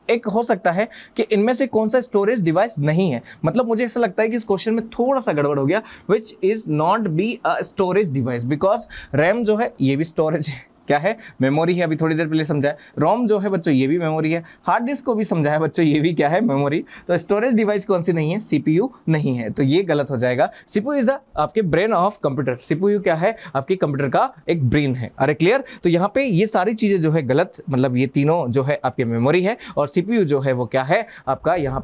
एक हो सकता है कि इनमें से कौन सा स्टोरेज डिवाइस नहीं है। मतलब मुझे ऐसा लगता है कि इस क्वेश्चन में थोड़ा सा गड़बड़ हो गया, which is not be a storage device, because RAM जो है ये भी स्टोरेज है। क्या है, मेमोरी है, अभी थोड़ी देर पहले समझाया। रोम जो है बच्चों ये भी मेमोरी है। हार्ड डिस्क को भी समझाया बच्चों, ये भी क्या है, मेमोरी। तो स्टोरेज डिवाइस कौन सी नहीं है, सीपीयू नहीं है, तो ये गलत हो जाएगा। सीपीयू इज आपके ब्रेन ऑफ कंप्यूटर। सीपीयू क्या है, आपके कंप्यूटर का एक ब्रेन है। अरे क्लियर। तो यहाँ पे ये सारी चीजें जो है गलत, मतलब ये तीनों जो है आपके मेमोरी है, और सीपीयू जो है वो क्या है आपका, यहाँ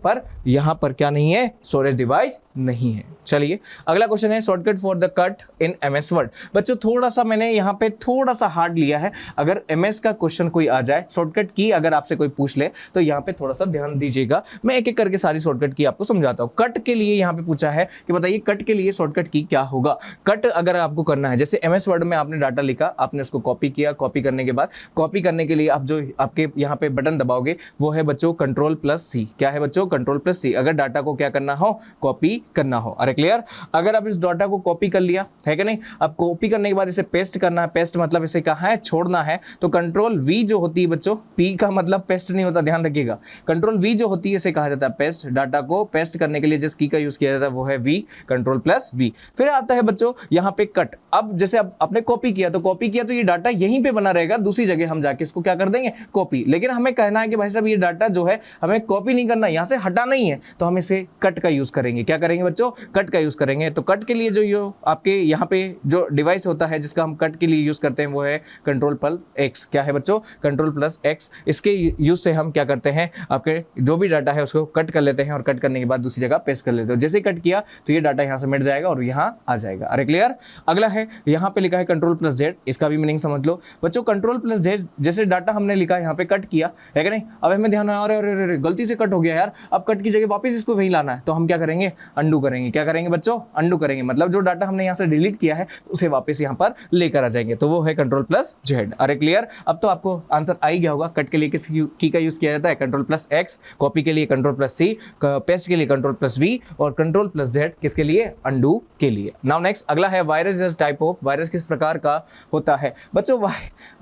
पर क्या नहीं है, स्टोरेज डिवाइस नहीं है। चलिए अगला क्वेश्चन है, shortcut for the cut in MS word. बच्चों थोड़ा सा मैंने यहाँ पे थोड़ा सा हार्ड लिया है। अगर एमएस का क्वेश्चन कोई आ जाए, शॉर्टकट की अगर आपसे कोई पूछ ले, तो यहाँ पे थोड़ा सा ध्यान दीजिएगा। मैं एक एक करके सारी शॉर्टकट की आपको समझाता हूँ। कट के लिए यहाँ पे पूछा है कि बताइए कट के लिए शॉर्टकट की क्या होगा। कट अगर आपको करना है, जैसे एमएस वर्ड में आपने डाटा लिखा, आपने उसको कॉपी किया, कॉपी करने के बाद कॉपी करने के लिए आप जो आपके यहाँ पे बटन दबाओगे वो है बच्चों Ctrl+C। क्या है बच्चों, Ctrl+C। अगर डाटा को क्या करना हो, कॉपी करना हो। अरे क्लियर। अगर आप इस डाटा को कॉपी कर लिया है कि नहीं, अब कॉपी करने के बाद इसे पेस्ट करना है। पेस्ट मतलब इसे कहाँ है, छोड़ना है, तो Ctrl+V जो होती है बच्चों, P का मतलब पेस्ट नहीं होता, ध्यान रखिएगा। Ctrl+V जो होती है इसे कहा जाता है पेस्ट। डाटा को पेस्ट करने के लिए जिस की का यूज किया जाता है वो है V, Ctrl+V। फिर आता है बच्चों यहाँ पे कट। अब जैसे अब आपने कॉपी किया तो ये डाटा यहीं पे बना रहेगा, दूसरी जगह हम जाके इसको क्या कर देंगे, कॉपी। लेकिन हमें कहना है कि भाई साहब ये डाटा जो है हमें कॉपी नहीं करना, यहाँ से हटाना ही है, तो हम इसे कट का यूज करेंगे। क्या करेंगे बच्चों, कट का यूज करेंगे। तो कट के लिए जो आपके यहाँ पे जो डिवाइस होता है जिसका हम कट के लिए यूज करते हैं वो है Ctrl+X। क्या है बच्चों, Ctrl+X। इसके यूज से हम क्या करते हैं, आपके जो भी डाटा है उसको कट कर लेते हैं, और कट करने के बाद दूसरी जगह पेस्ट कर लेते हैं। जैसे कट किया तो ये डाटा यहाँ से मिट जाएगा और यहाँ आ जाएगा। अरे क्लियर। अगला है यहाँ पे लिखा है Ctrl+Z। इसका भी मीनिंग समझ लो बच्चों। Ctrl+Z जैसे डाटा हमने लिखा यहाँ पे कट किया है कि नहीं, अब हमें ध्यान है, अरे गलती से कट हो गया यार, अब कट की जगह वापस इसको वहीं लाना है, तो हम क्या करेंगे, अंडू करेंगे। क्या करेंगे बच्चों, अंडू करेंगे। मतलब जो डाटा हमने यहाँ से डिलीट किया है उसे वापस यहाँ पर लेकर आ जाएंगे, तो वो है Ctrl+Z। अरे क्लियर। अब तो आपको आंसर आ ही गया होगा। कट के लिए किस की का यूज किया जाता है, Ctrl+X। कॉपी के लिए Ctrl+C। पेस्ट के लिए Ctrl+V। और Ctrl+Z किसके लिए, अंडू के लिए। नाउ नेक्स्ट अगला है virus is type of. Virus किस प्रकार का होता है बच्चों।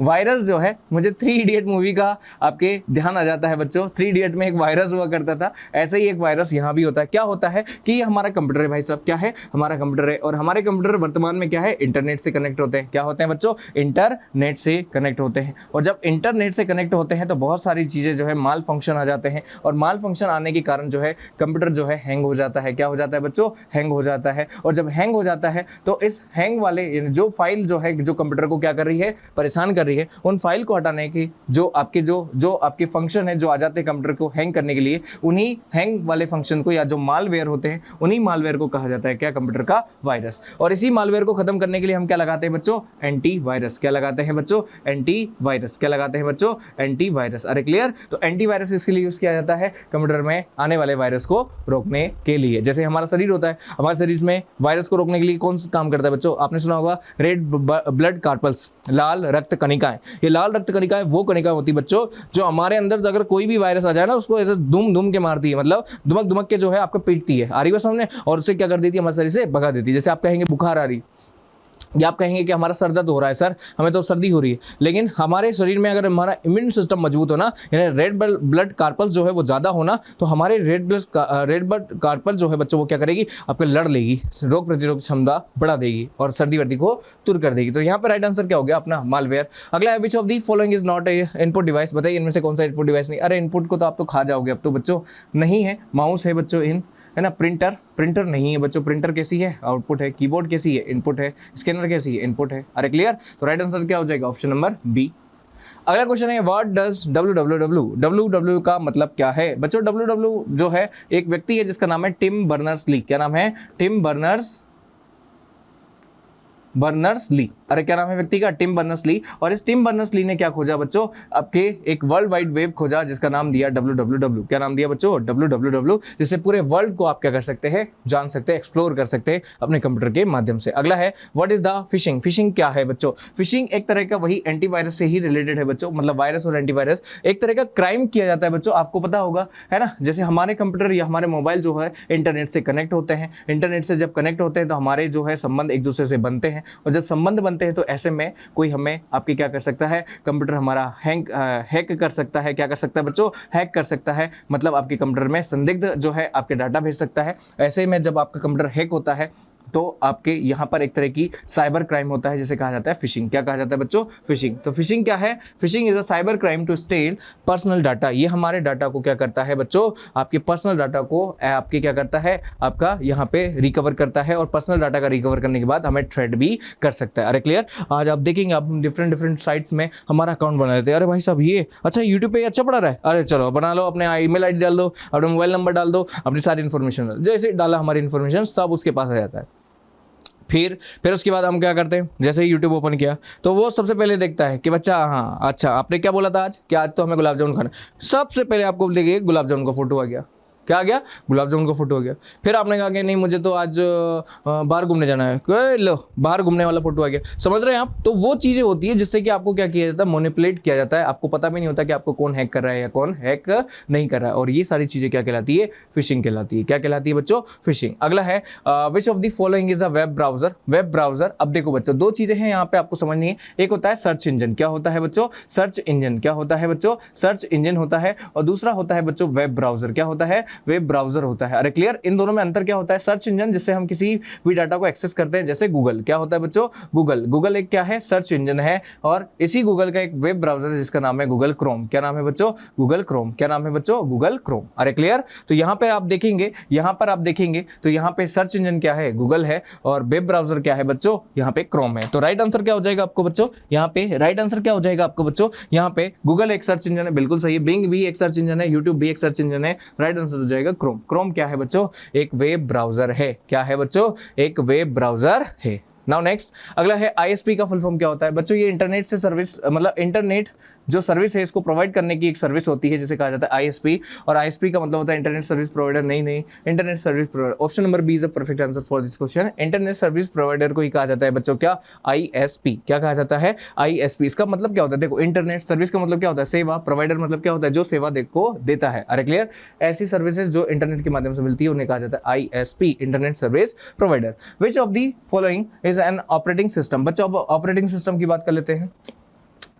वायरस जो है, मुझे 3 इडियट मूवी का आपके ध्यान आ जाता है बच्चों। 3 इडियट में एक वायरस हुआ करता था, ऐसे ही एक वायरस यहाँ भी होता है। क्या होता है कि ये हमारा कंप्यूटर है भाई साहब, क्या है, हमारा कंप्यूटर है, और हमारे कंप्यूटर वर्तमान में क्या है, इंटरनेट से कनेक्ट होते हैं। क्या होते हैं बच्चों, इंटरनेट से कनेक्ट होते हैं। और जब इंटरनेट से कनेक्ट होते हैं तो बहुत सारी चीज़ें जो है माल फंक्शन आ जाते हैं, और माल फंक्शन आने के कारण जो है कंप्यूटर जो है हैंग हो जाता है। क्या हो जाता है बच्चों, हैंग हो जाता है। और जब हैंग हो जाता है तो इस हैंग वाले जो फाइल जो है, जो कंप्यूटर को क्या कर रही है, परेशान कर रही है, उन फाइल को हटाने की जो आपके फंक्शन है जो आ जाते हैं कंप्यूटर को हैंग करने के लिए, उन्हीं हैंग वाले फंक्शन को या जो मालवेयर होते हैं उन्हीं मालवेयर को कहा जाता है क्या, कंप्यूटर का वायरस। और इसी मालवेयर को खत्म करने के लिए हम क्या लगाते हैं बच्चों, एंटीवायरस। क्या लगाते हैं बच्चों, एंटीवायरस। क्या लगाते हैं बच्चों, एंटीवायरस। अरे क्लियर। तो एंटीवायरस इसके लिए यूज किया जाता है कंप्यूटर में आने वाले वायरस को रोकने के लिए। जैसे हमारा शरीर होता है, हमारे शरीर में वायरस को रोकने के लिए कौन सा काम करता है बच्चों, आपने सुना होगा रेड ब्लड कार्पल्स, लाल रक्त कणिकाएं। ये लाल रक्त कणिकाएं वो कणिकाएं होती है बच्चों जो हमारे अंदर अगर कोई भी वायरस आ जाए ना, उसको ऐसे दुम के मारती है, मतलब दुमक के जो है आपको पीटती है, आ रही है सामने, और उससे क्या कर देती है, हमारे शरीर से भगा देती है। जैसे आप कहेंगे बुखार आ रही, या आप कहेंगे कि हमारा सर दर्द हो रहा है, सर हमें तो सर्दी हो रही है, लेकिन हमारे शरीर में अगर हमारा इम्यून सिस्टम मजबूत हो ना, यानी रेड ब्लड कार्पल्स जो है वो ज़्यादा होना, तो हमारे रेड ब्लड कार्पल जो है बच्चों वो क्या करेगी, आपके लड़ लेगी, रोग प्रतिरोधक क्षमता बढ़ा देगी और सर्दी वर्दी को दूर कर देगी। तो यहाँ पर राइट आंसर क्या हो गया अपना, मालवेयर। अगला है which of the following is not a input device. बताइए इनमें से कौन सा इनपुट डिवाइस नहीं। अरे इनपुट को तो आप तो खा जाओगे अब तो बच्चों, नहीं है। माउस है बच्चों, है ना। प्रिंटर नहीं है बच्चों। प्रिंटर कैसी है, आउटपुट है। कीबोर्ड कैसी है, इनपुट है। स्कैनर कैसी है, इनपुट है। अरे क्लियर। तो राइट आंसर क्या हो जाएगा, ऑप्शन नंबर बी। अगला क्वेश्चन है व्हाट डज www। www का मतलब क्या है बच्चों। www जो है एक व्यक्ति है जिसका नाम है टिम बर्नर्स-ली। क्या नाम है, टिम बर्नर्स-ली। अरे क्या नाम है व्यक्ति का, टिम बर्नर्स-ली। और इस टिम बर्नर्स-ली ने क्या खोजा बच्चों, आपके एक वर्ल्ड वाइड वेब खोजा जिसका नाम दिया www। क्या नाम दिया बच्चों, www, जिससे पूरे वर्ल्ड को आप क्या कर सकते हैं, जान सकते हैं, एक्सप्लोर कर सकते हैं अपने कंप्यूटर के माध्यम से। अगला है what is the fishing. Fishing क्या है बच्चों। फिशिंग एक तरह का वही एंटीवायरस से ही रिलेटेड है बच्चों, मतलब वायरस और एंटीवायरस एक तरह का क्राइम किया जाता है बच्चों, आपको पता होगा, है ना। जैसे हमारे कंप्यूटर या हमारे मोबाइल जो है इंटरनेट से कनेक्ट होते हैं, इंटरनेट से जब कनेक्ट होते हैं तो हमारे जो है संबंध एक दूसरे से बनते हैं, और जब संबंध बनते हैं तो ऐसे में कोई हमें आपके क्या कर सकता है, कंप्यूटर हमारा हैक कर सकता है। क्या कर सकता है बच्चों, हैक कर सकता है, मतलब आपके कंप्यूटर में संदिग्ध जो है आपके डाटा भेज सकता है। ऐसे में जब आपका कंप्यूटर हैक होता है तो आपके यहाँ पर एक तरह की साइबर क्राइम होता है जिसे कहा जाता है फिशिंग। क्या कहा जाता है बच्चों? फिशिंग। तो फिशिंग क्या है? Phishing is a cyber crime to steal personal data. ये हमारे डाटा को क्या करता है बच्चों? आपके पर्सनल डाटा को आपके क्या करता है? आपका यहाँ पे रिकवर करता है, और पर्सनल डाटा का रिकवर करने के बाद हमें थ्रेड भी कर सकता है। अरे क्लियर? आज आप देखेंगे, आप डिफरेंट साइट्स में हमारा अकाउंट बना लेते हैं। अरे भाई साहब ये अच्छा यूट्यूब पे अच्छा पढ़ा रहा है, अरे चलो बना लो, अपने ईमेल आईडी डाल दो, अपने मोबाइल नंबर डाल दो, अपनी सारी इन्फॉर्मेशन, जैसे डाला हमारी इन्फॉर्मेशन सब उसके पास आ जाता है। फिर उसके बाद हम क्या करते हैं, जैसे ही यूट्यूब ओपन किया तो वो सबसे पहले देखता है कि बच्चा, हाँ अच्छा आपने क्या बोला था आज, कि आज तो हमें गुलाब जामुन खाना। सबसे पहले आपको देखिए गुलाब जामुन का फोटो आ गया। क्या आ गया? गुलाब जामुन का फोटो आ गया। फिर आपने कहा कि नहीं मुझे तो आज बाहर घूमने जाना है, लो बाहर घूमने वाला फोटो आ गया। समझ रहे हैं आप? तो वो चीज़ें होती है जिससे कि आपको क्या किया जाता है? मैनिपुलेट किया जाता है। आपको पता भी नहीं होता कि आपको कौन हैक कर रहा है या कौन हैक नहीं कर रहा है। और ये सारी चीज़ें क्या कहलाती है? फिशिंग कहलाती है। क्या कहलाती है बच्चों? फिशिंग। अगला है which of the following is a web browser. Web browser, अब देखो बच्चों दो चीज़ें हैं यहाँ पे आपको समझनी है। एक होता है सर्च इंजन। क्या होता है बच्चों? Search engine. क्या होता है बच्चों? सर्च इंजन होता है। और दूसरा होता है बच्चों वेब ब्राउजर। क्या होता है? वेब ब्राउजर होता है। अरे क्लियर? इन दोनों में अंतर क्या होता है? सर्च इंजन जिससे हम किसी भी डाटा को एक्सेस करते हैं, जैसे गूगल। क्या होता है बच्चों? गूगल एक क्या है? सर्च इंजन है। और इसी गूगल का एक वेब ब्राउजर है जिसका नाम है गूगल क्रोम। क्या नाम है बच्चों? Google Chrome. क्या नाम है बच्चों? Google Chrome. अरे क्लियर? तो यहाँ पर आप देखेंगे तो यहाँ पे सर्च इंजन क्या है? गूगल है। और वेब ब्राउजर क्या है बच्चों? यहाँ पे क्रोम है। तो राइट आंसर क्या हो जाएगा आपको बच्चों? यहाँ पे राइट आंसर क्या हो जाएगा आपको बच्चों? यहाँ पे गूगल एक सर्च इंजन है, बिल्कुल सही है। बिंग भी एक सर्च इंजन है, यूट्यूब भी एक सर्च इंजन है। राइट आंसर हो जाएगा क्रोम। क्रोम क्या है बच्चों? एक वेब ब्राउजर है। क्या है बच्चों? एक वेब ब्राउजर है। नाउ नेक्स्ट, अगला है आईएसपी का फुल फॉर्म क्या होता है बच्चों? ये इंटरनेट से सर्विस, मतलब इंटरनेट जो सर्विस है इसको प्रोवाइड करने की एक सर्विस होती है जिसे कहा जाता है आईएसपी। और आईएसपी का मतलब होता है इंटरनेट सर्विस प्रोवाइडर। नहीं, internet service provider. Option number B is the perfect answer for this question. Internet service provider को ही कहा जाता है बच्चों क्या? आईएसपी। क्या कहा जाता है? आईएसपी। इसका मतलब क्या होता है? देखो इंटरनेट सर्विस का मतलब क्या होता है? सेवा। प्रोवाइडर मतलब क्या होता है? जो सेवा को देता है। अरे क्लियर? ऐसी सर्विसेज जो इंटरनेट के माध्यम से मिलती है उन्हें कहा जाता है ISP, internet service provider. Which of the following is an operating system. बच्चों अब ऑपरेटिंग सिस्टम की बात कर लेते हैं।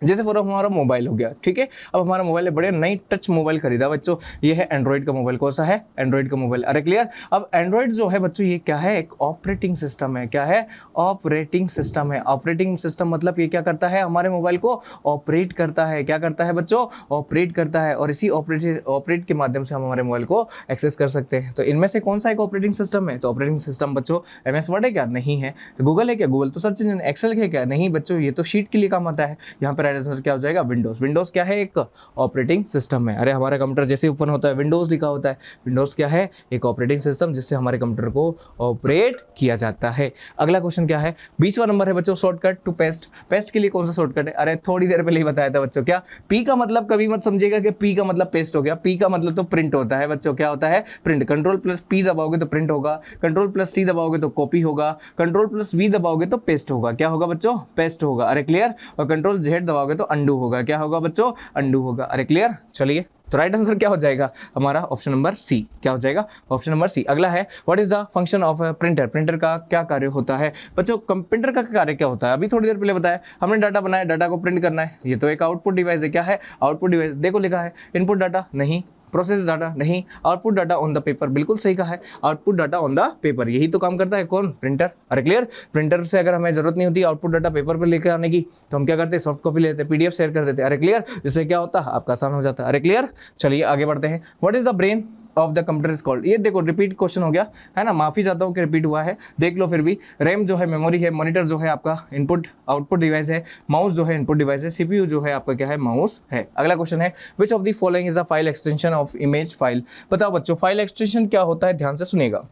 जैसे फॉर हमारा मोबाइल हो गया, ठीक है। अब हमारा मोबाइल है, बड़े नई टच मोबाइल खरीदा बच्चों, ये है एंड्रॉइड का मोबाइल। कौन सा है? एंड्रॉइड का मोबाइल। अरे क्लियर? अब एंड्रॉइड जो है बच्चों ये क्या है? एक ऑपरेटिंग सिस्टम है। क्या है? ऑपरेटिंग सिस्टम है। ऑपरेटिंग सिस्टम मतलब ये क्या करता है? हमारे मोबाइल को ऑपरेट करता है। क्या करता है बच्चों? ऑपरेट करता है। और इसी ऑपरेट के माध्यम से हम हमारे मोबाइल को एक्सेस कर सकते हैं। तो इनमें से कौन सा एक ऑपरेटिंग सिस्टम है? तो ऑपरेटिंग सिस्टम बच्चों MS वर्ड है क्या? नहीं है। गूगल है क्या? गूगल तो सर्च इंजन। एक्सेल है क्या? नहीं बच्चों, ये तो शीट के लिए काम आता है। यहाँ पर राइट आंसर क्या हो जाएगा? विंडोज। विंडोज क्या है? एक ऑपरेटिंग सिस्टम है। अरे हमारा कंप्यूटर जैसे ओपन होता है विंडोज लिखा होता है। विंडोज क्या है? एक ऑपरेटिंग सिस्टम जिससे हमारे कंप्यूटर को ऑपरेट किया जाता है। अगला क्वेश्चन क्या है? 20वां नंबर है बच्चों, शॉर्टकट टू पेस्ट। पेस्ट के लिए कौन सा शॉर्टकट है? अरे थोड़ी देर पहले ही बताया था बच्चों। क्या? पी का मतलब कभी मत समझिएगा कि पी का मतलब पेस्ट हो गया। पी का मतलब तो प्रिंट होता है बच्चों। क्या होता है? प्रिंट। कंट्रोल प्लस पी दबाओगे तो प्रिंट होगा, कंट्रोल प्लस सी दबाओगे तो कॉपी होगा, कंट्रोल प्लस वी दबाओगे तो पेस्ट होगा। क्या होगा बच्चों? पेस्ट होगा। अरे क्लियर? और कंट्रोल जेड दबाओगे तो अंडू होगा। क्या होगा बच्चों? अंडू होगा। अरे क्लियर? चलिए, तो राइट आंसर क्या हो जाएगा हमारा? Option number C. क्या हो जाएगा? Option number C. अगला है what is the function of printer. Printer का क्या कार्य होता है बच्चों? प्रिंटर का कार्य क्या होता है? अभी थोड़ी देर पहले बताया हमने, डाटा बनाया, डाटा को प्रिंट करना है। ये तो एक आउटपुट डिवाइस है। क्या है? Output device. देखो लिखा है इनपुट डाटा, नहीं। प्रोसेस डाटा, नहीं। Output data on the paper, बिल्कुल सही कहा है। Output data on the paper, यही तो काम करता है कौन? प्रिंटर। अरे क्लियर? प्रिंटर से अगर हमें जरूरत नहीं होती आउटपुट डाटा पेपर पर लेकर आने की, तो हम क्या करते हैं? सॉफ्ट कॉपी लेते हैं, PDF शेयर कर देते हैं। अरे क्लियर? जिससे क्या होता है? आपका आसान हो जाता है। अरे क्लियर? चलिए आगे बढ़ते हैं। What is the brain of the computer is called. ये देखो रिपीट क्वेश्चन हो गया है ना, माफी चाहता हूँ कि रिपीट हुआ है, देख लो। फिर भी रैम जो है मेमोरी है, मॉनिटर जो है आपका इनपुट आउटपुट डिवाइस है, माउस जो है इनपुट डिवाइस है, CPU जो है आपका क्या है? माउस है। अगला क्वेश्चन है which of the following is the file extension of image file. बताओ बच्चों फाइल एक्सटेंशन क्या होता है? ध्यान से सुनेगा।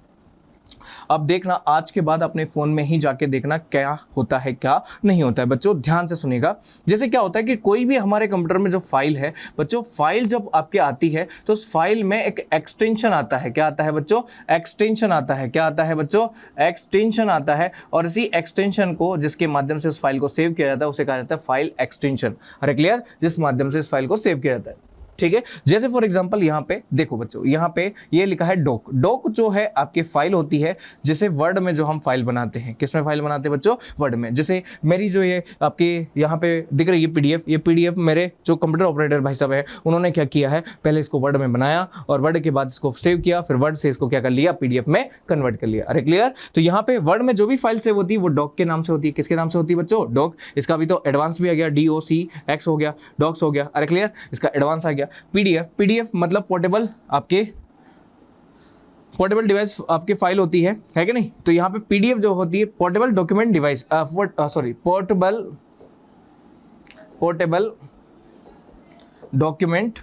अब देखना, आज के बाद अपने फोन में ही जाके देखना क्या होता है क्या नहीं होता है। बच्चों ध्यान से सुनेगा। जैसे क्या होता है कि कोई भी हमारे कंप्यूटर में जो फाइल है बच्चों, फाइल जब आपके आती है तो उस फाइल में एक एक्सटेंशन आता है। क्या आता है बच्चों? एक्सटेंशन आता है। क्या आता है बच्चों? एक्सटेंशन आता है। और इसी एक्सटेंशन को जिसके माध्यम से उस फाइल को सेव किया जाता है उसे कहा जाता है फाइल एक्सटेंशन। अरे क्लियर? जिस माध्यम से इस फाइल को सेव किया जाता है। ठीक है। जैसे फॉर एग्जांपल यहाँ पे देखो बच्चों, यहाँ पे ये लिखा है डॉक। डॉक जो है आपकी फाइल होती है, जैसे वर्ड में जो हम फाइल बनाते हैं, किस में फाइल बनाते हैं बच्चों? वर्ड में। जैसे मेरी जो ये आपके यहाँ पे दिख रही है पीडीएफ, ये पीडीएफ मेरे जो कंप्यूटर ऑपरेटर भाई साहब है उन्होंने क्या किया है, पहले इसको वर्ड में बनाया और वर्ड के बाद इसको सेव किया, फिर वर्ड से इसको क्या कर लिया, पीडीएफ में कन्वर्ट कर लिया। अरे क्लियर? तो यहाँ पे वर्ड में जो भी फाइल सेव होती है वो डॉक के नाम से होती है। किसके नाम से होती है बच्चों? डॉक। इसका भी तो एडवांस भी आ गया, DOCX हो गया, डॉक्स हो गया। अरे क्लियर? इसका एडवांस आ गया। पीडीएफ मतलब पोर्टेबल, आपके पोर्टेबल डिवाइस आपकी फाइल होती है कि नहीं? तो यहाँ पे पीडीएफ जो होती है portable document device, portable document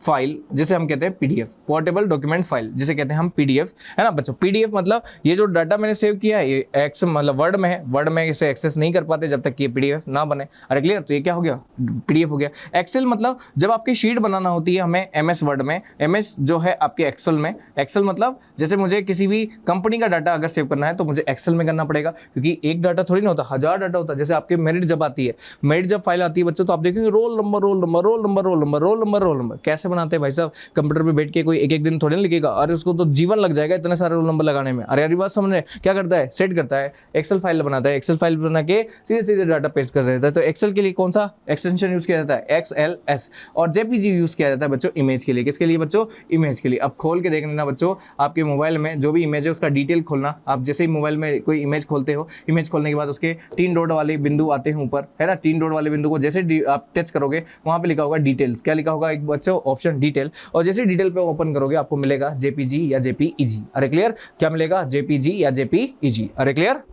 file, जिसे हम कहते हैं पीडीएफ, पोर्टेबल डॉक्यूमेंट फाइल, जिसे कहते हैं हम पीडीएफ, है ना बच्चों? पीडीएफ मतलब ये जो डाटा मैंने सेव किया है ये एक्स मतलब वर्ड में है, वर्ड में इसे एक्सेस नहीं कर पाते जब तक कि ये पीडीएफ ना बने। अरे क्लियर? तो ये क्या हो गया? पीडीएफ हो गया। एक्सेल मतलब जब आपकी शीट बनाना होती है हमें एमएस वर्ड में, एमएस जो है आपके एक्सेल में। एक्सेल मतलब जैसे मुझे किसी भी कंपनी का डाटा अगर सेव करना है तो मुझे एक्सेल में करना पड़ेगा, क्योंकि एक डाटा थोड़ी ना होता, 1000 डाटा होता है। जैसे आपके मेरिट जब आती है, मेरिट जब फाइल आती है बच्चों, तो आप देखेंगे roll number roll number roll number roll number roll number roll number. कैसे बनाते हैं भाई साहब? कंप्यूटर पे बैठ के कोई एक एक दिन थोड़ी ना लिखेगा, अरे उसको तो जीवन लग जाएगा इतने सारे रोल नंबर लगाने में। अरे यार बात समझे? क्या करता है? सेट करता है, एक्सेल फाइल बनाता है, एक्सेल फाइल बना के सीधे सीधे डाटा पेस्ट कर देता है। तो एक्सेल के लिए कौन सा एक्सटेंशन यूज किया जाता है? XLS। और जेपीजी यूज किया जाता है बच्चों इमेज के लिए। किसके लिए बच्चों? इमेज के लिए। अब खोल के देख लेना बच्चों, आपके मोबाइल में जो भी इमेज है उसका डिटेल खोलना। आप जैसे ही मोबाइल में कोई इमेज खोलते हो, इमेज खोलने के बाद उसके 3 डॉट वाले बिंदु आते हैं ऊपर, है ना? 3 डॉट वाले बिंदु को जैसे आप टच करोगे वहां पे लिखा होगा डिटेल्स। क्या लिखा होगा एक बच्चों? Option detail. और जैसे डिटेल पे ओपन करोगे आपको मिलेगा जेपीजी या जेपीईजी। अरे क्लियर? क्या मिलेगा? जेपीजी या जेपीईजी। अरे clear?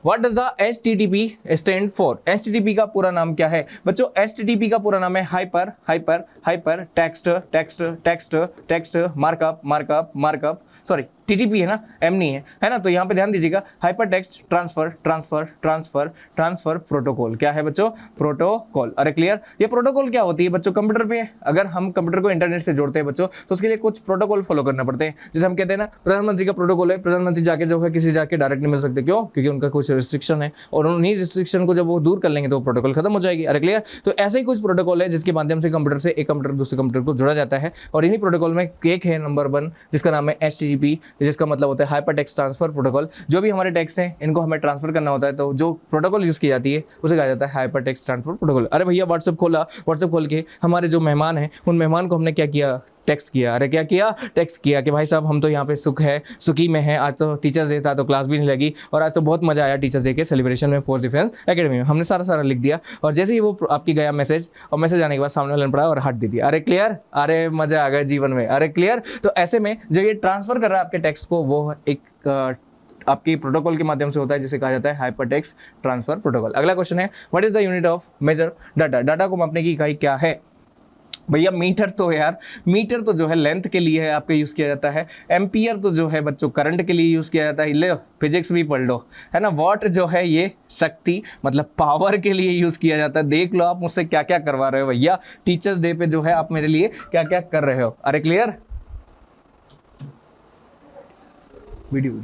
What does the HTTP stand for? HTTP का पूरा नाम क्या है बच्चों? HTTP का पूरा नाम है hyper text markup sorry TTP है ना, M नहीं है ना? तो यहाँ पे ध्यान दीजिएगा, हाइपर टेक्स्ट ट्रांसफर प्रोटोकॉल। क्या है बच्चों? प्रोटोकॉल। अरे क्लियर? ये प्रोटोकॉल क्या होती है बच्चों? कंप्यूटर पे अगर हम कंप्यूटर को इंटरनेट से जोड़ते हैं बच्चों, तो उसके लिए कुछ प्रोटोकॉल फॉलो करना पड़ते हैं। जैसे हम कहते हैं ना, प्रधानमंत्री का प्रोटोकॉल है, प्रधानमंत्री जाके जो है किसी जाके डायरेक्ट नहीं मिल सकते। क्यों? क्योंकि उनका कुछ रिस्ट्रिक्शन है, और उन्हीं रिस्ट्रिक्शन को जब वो दूर कर लेंगे तो प्रोटोकॉल खत्म हो जाएगी। अरे क्लियर? तो ऐसे ही कुछ प्रोटोकॉल है जिसके माध्यम से कंप्यूटर से एक कंप्यूटर दूसरे कंप्यूटर को जोड़ा जाता है। और इन्हीं प्रोटोकॉल में एक है नंबर 1 जिसका नाम है HTTP, जिसका मतलब होता है हाइपर टेक्स्ट ट्रांसफर प्रोटोकॉल। जो भी हमारे टेक्स्ट हैं इनको हमें ट्रांसफर करना होता है, तो जो प्रोटोकॉल यूज की जाती है उसे कहा जाता है हाइपर टेक्स्ट ट्रांसफर प्रोटोकॉल। अरे भैया व्हाट्सएप खोला, व्हाट्सएप खोल के हमारे जो मेहमान हैं उन मेहमान को हमने क्या किया? टेक्स्ट किया। अरे क्या किया? टेक्स्ट किया कि भाई साहब हम तो यहाँ पे सुखी में है, आज तो टीचर्स डे था तो क्लास भी नहीं लगी, और आज तो बहुत मजा आया टीचर्स डे के सेलिब्रेशन में फोर्स डिफेंस एकेडमी में। हमने सारा लिख दिया, और जैसे ही वो आपकी गया मैसेज, और मैसेज आने के बाद सामने वाले ने पढ़ा और हट दे दिया। अरे क्लियर? अरे मजा आ गया जीवन में। अरे क्लियर? तो ऐसे में जो ये ट्रांसफर कर रहा है आपके टेक्स्ट को, वो एक आपकी प्रोटोकॉल के माध्यम से होता है, जिसे कहा जाता है हाइपर टेक्स्ट ट्रांसफर प्रोटोकॉल। अगला क्वेश्चन है, what is the unit of measure data? Data को मापने की इकाई क्या है भैया? मीटर तो यार, मीटर तो जो है लेंथ के लिए है आपके यूज़ किया जाता है। एम्पियर तो जो है बच्चों करंट के लिए यूज़ किया जाता है। ले फिजिक्स भी पढ़ लो, है ना? वॉट जो है ये शक्ति मतलब पावर के लिए यूज़ किया जाता है। देख लो आप मुझसे क्या क्या करवा रहे हो भैया, टीचर्स डे पे जो है आप मेरे लिए क्या क्या कर रहे हो। अरे क्लियर? वीडियो